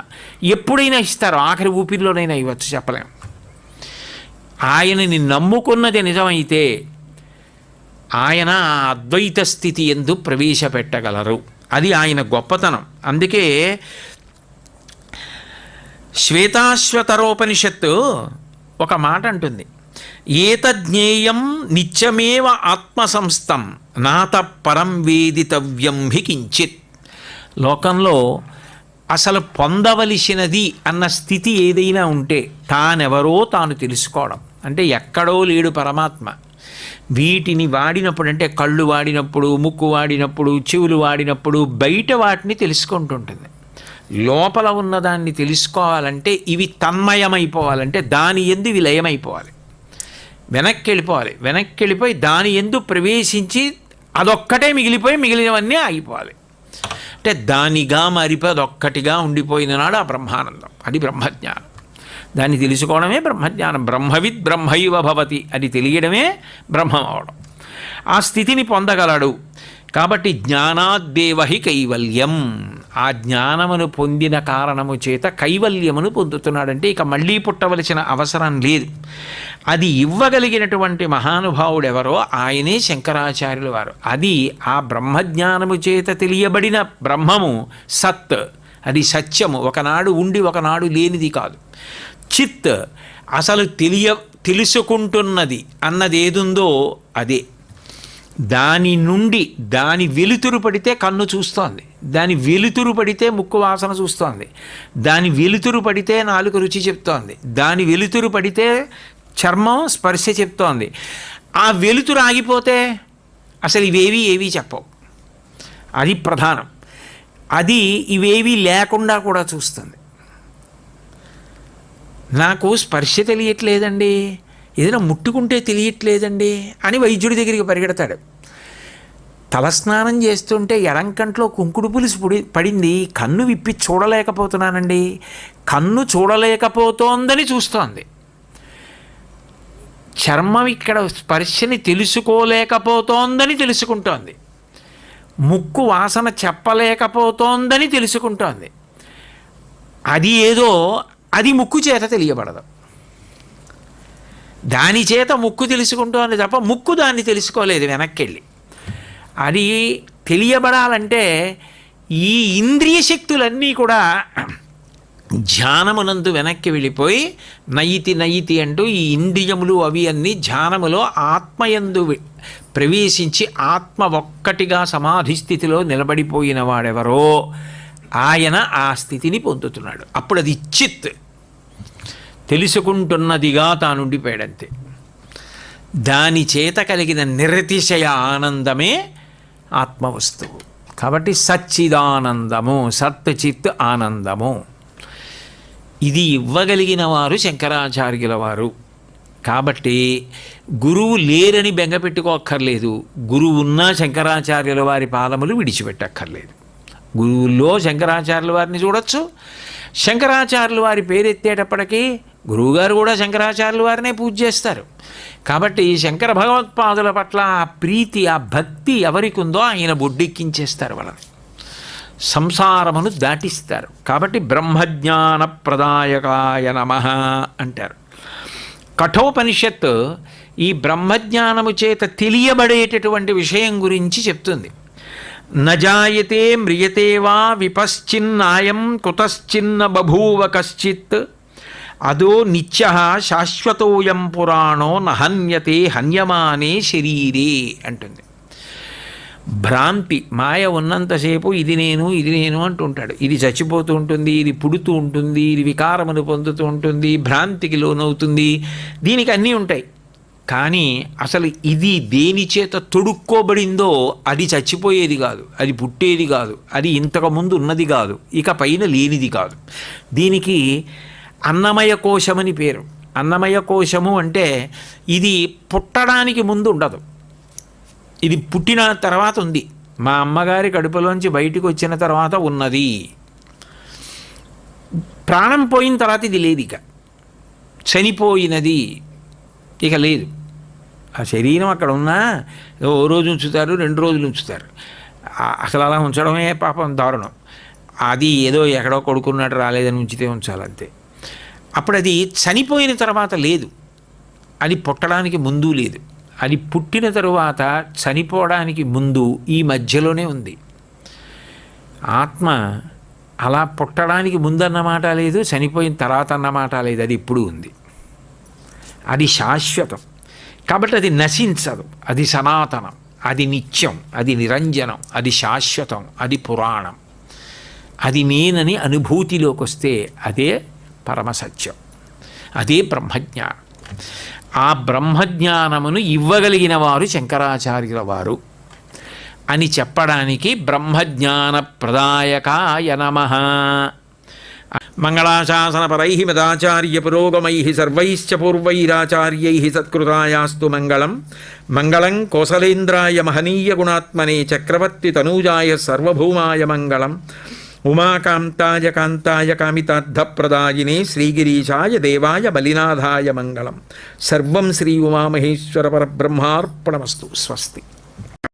Speaker 1: ఎప్పుడైనా ఇస్తారు, ఆఖరి ఊపిరిలోనైనా ఇవ్వచ్చు, చెప్పలేం. ఆయనని నమ్ముకున్నది నిజమైతే ఆయన ఆ అద్వైత స్థితి యందు ప్రవేశపెట్టగలరు. అది ఆయన గొప్పతనం. అందుకే శ్వేతాశ్వతరోపనిషత్తు ఒక మాట అంటుంది, ఏతజ్ఞేయం నిత్యమేవ ఆత్మసంస్థం నాత పరం వేదితవ్యం హి కించిత్. లోకంలో అసలు పొందవలసినది అన్న స్థితి ఏదైనా ఉంటే తానెవరో తాను తెలుసుకోవడం. అంటే ఎక్కడో లేడు పరమాత్మ. వీటిని వాడినప్పుడు, అంటే కళ్ళు వాడినప్పుడు, ముక్కు వాడినప్పుడు, చెవులు వాడినప్పుడు బయట వాటిని తెలుసుకుంటుంటుంది. లోపల ఉన్నదాన్ని తెలుసుకోవాలంటే ఇవి తన్మయమైపోవాలంటే దాని యందు ఇవి లయమైపోవాలి, వెనక్కి వెళ్ళిపోవాలి. వెనక్కి వెళ్ళిపోయి దాని యందు ప్రవేశించి అదొక్కటే మిగిలిపోయి మిగిలినవన్నీ ఆగిపోవాలి. అంటే దానిగా మారిపోయి అదొక్కటిగా ఉండిపోయిన నాడు ఆ బ్రహ్మానందం, అది బ్రహ్మజ్ఞానం. దాన్ని తెలుసుకోవడమే బ్రహ్మజ్ఞానం. బ్రహ్మవిద్ బ్రహ్మైవ భవతి, అది తెలియడమే బ్రహ్మం అవడం. ఆ స్థితిని పొందగలడు. కాబట్టి జ్ఞానాద్దేవహి కైవల్యం, ఆ జ్ఞానమును పొందిన కారణము చేత కైవల్యమును పొందుతున్నాడంటే ఇక మళ్ళీ పుట్టవలసిన అవసరం లేదు. అది ఇవ్వగలిగినటువంటి మహానుభావుడు ఎవరో ఆయనే శంకరాచార్యుల వారు. అది ఆ బ్రహ్మజ్ఞానము చేత తెలియబడిన బ్రహ్మము సత్, అది సత్యము, ఒకనాడు ఉండి ఒకనాడు లేనిది కాదు. చిత్, అసలు తెలుసుకుంటున్నది అన్నది ఏదుందో అదే. దాని నుండి దాని వెలుతురు పడితే కన్ను చూస్తోంది, దాని వెలుతురు పడితే ముక్కు వాసన చూస్తోంది, దాని వెలుతురు పడితే నాలుక రుచి చెప్తోంది, దాని వెలుతురు పడితే చర్మం స్పర్శ చెప్తోంది. ఆ వెలుతురు ఆగిపోతే అసలు ఇవేవి చెప్పవు. అది ప్రధానం. అది ఇవేవి లేకుండా కూడా చూస్తుంది. నాకు స్పర్శ తెలియట్లేదండి, ఏదైనా ముట్టుకుంటే తెలియట్లేదండి అని వైద్యుడి దగ్గరికి పరిగెడతాడు. తలస్నానం చేస్తుంటే ఎడంకంట్లో కుంకుడు పులుసు పడింది, కన్ను విప్పి చూడలేకపోతున్నానండి. కన్ను చూడలేకపోతోందని చూస్తోంది. చర్మం ఇక్కడ స్పర్శని తెలుసుకోలేకపోతోందని తెలుసుకుంటోంది. ముక్కు వాసన చెప్పలేకపోతోందని తెలుసుకుంటోంది. అది ఏదో, అది ముక్కు చేత తెలియబడదు. దాని చేత ముక్కు తెలుసుకుంటోంది తప్ప ముక్కు దాన్ని తెలుసుకోలేదు వెనక్కి వెళ్ళి. అది తెలియబడాలంటే ఈ ఇంద్రియ శక్తులన్నీ కూడా ధ్యానమునందు వెనక్కి వెళ్ళిపోయి నయితి అంటూ ఈ ఇంద్రియములు అవి అన్నీ ధ్యానములో ఆత్మయందు ప్రవేశించి ఆత్మ ఒక్కటిగా సమాధి స్థితిలో నిలబడిపోయిన వాడెవరో ఆయన ఆ స్థితిని పొందుతున్నాడు. అప్పుడు అది చిత్, తెలుసుకుంటున్నదిగా తానుండిపోయాడంతే. దాని చేత కలిగిన నిరతిశయ ఆనందమే ఆత్మవస్తువు. కాబట్టి సచ్చిదానందము, సత్ చిత్ ఆనందము, ఇది ఇవ్వగలిగిన వారు శంకరాచార్యుల వారు. కాబట్టి గురువు లేరని బెంగపెట్టుకోక్కర్లేదు, గురువు ఉన్నా శంకరాచార్యుల వారి పాదములు విడిచిపెట్టక్కర్లేదు. గురువుల్లో శంకరాచార్యుల వారిని చూడొచ్చు. శంకరాచార్యుల వారి పేరెత్తేటప్పటికీ గురువుగారు కూడా శంకరాచార్యుల వారినే పూజ చేస్తారు. కాబట్టి శంకర భగవత్పాదుల పట్ల ఆ ప్రీతి, ఆ భక్తి ఎవరికి ఉందో ఆయన బొడ్డెక్కించేస్తారు, వాళ్ళని సంసారమును దాటిస్తారు. కాబట్టి బ్రహ్మజ్ఞాన ప్రదాయకాయ నమః అంటారు. కఠోపనిషత్తు ఈ బ్రహ్మజ్ఞానము చేత తెలియబడేటటువంటి విషయం గురించి చెప్తుంది. నజాయతే మ్రియతే వా విపశ్చిన్నాయం కుతశ్చిన్న బభూవ కశ్చిత్ అదో నిత్య శాశ్వతోయం పురాణో నహన్యతే హన్యమానే శరీరే అంటుంది. భ్రాంతి, మాయ ఉన్నంతసేపు ఇది నేను అంటుంటాడు. ఇది చచ్చిపోతూ ఉంటుంది, ఇది పుడుతూ ఉంటుంది, ఇది వికారమును పొందుతూ ఉంటుంది, భ్రాంతికి లోనవుతుంది. దీనికి అన్నీ ఉంటాయి. కానీ అసలు ఇది దేని చేత తొడుక్కోబడిందో అది చచ్చిపోయేది కాదు, అది పుట్టేది కాదు, అది ఇంతకుముందు ఉన్నది కాదు, ఇక పైన లేనిది కాదు. దీనికి అన్నమయ కోశమని పేరు. అన్నమయ కోశము అంటే ఇది పుట్టడానికి ముందు ఉండదు, ఇది పుట్టిన తర్వాత ఉంది. మా అమ్మగారి కడుపులోంచి బయటికి వచ్చిన తర్వాత ఉన్నది. ప్రాణం పోయిన తర్వాత ఇది లేదు, ఇక చనిపోయినది, ఇక లేదు. ఆ శరీరం అక్కడ ఉన్నా ఓ రోజు ఉంచుతారు, 2 రోజులు ఉంచుతారు. అసలు అలా ఉంచడమే పాపం దారుణం. అది ఏదో ఎక్కడో కొడుకున్నట్టు రాలేదని ఉంచితే ఉంచాలంతే. అప్పుడు అది చనిపోయిన తర్వాత లేదు, అది పుట్టడానికి ముందు లేదు, అది పుట్టిన తరువాత చనిపోవడానికి ముందు ఈ మధ్యలోనే ఉంది. ఆత్మ అలా పుట్టడానికి ముందన్నమాట లేదు, చనిపోయిన తర్వాత అన్నమాట లేదు, అది ఇప్పుడు ఉంది. అది శాశ్వతం కాబట్టి అది నశించదు, అది సనాతనం, అది నిత్యం, అది నిరంజనం, అది శాశ్వతం, అది పురాణం. అది నేనని అనుభూతిలోకి వస్తే అదే పరమసత్యం, అదే బ్రహ్మజ్ఞానం. ఆ బ్రహ్మజ్ఞానమును ఇవ్వగలిగిన వారు శంకరాచార్యుల వారు అని చెప్పడానికి బ్రహ్మజ్ఞాన ప్రదాయకాయ నమః. మంగళాశాసనపరై మదాచార్య పురోగమై సర్వైశ్చ పూర్వైరాచార్యై సత్కృతాయాస్తు మంగళం. మంగళం కోసలేంద్రాయ మహనీయ గుణాత్మనే చక్రవర్తి తనూజాయ సర్వభౌమాయ మంగళం. ఉమాకాంతాయ కాంతాయ కామితార్థప్రదాయినే శ్రీగిరీశాయ దేవాయ బలినాథాయ మంగళం. సర్వం శ్రీ ఉమామహేశ్వర పరబ్రహ్మార్పణమస్తు. స్వస్తి.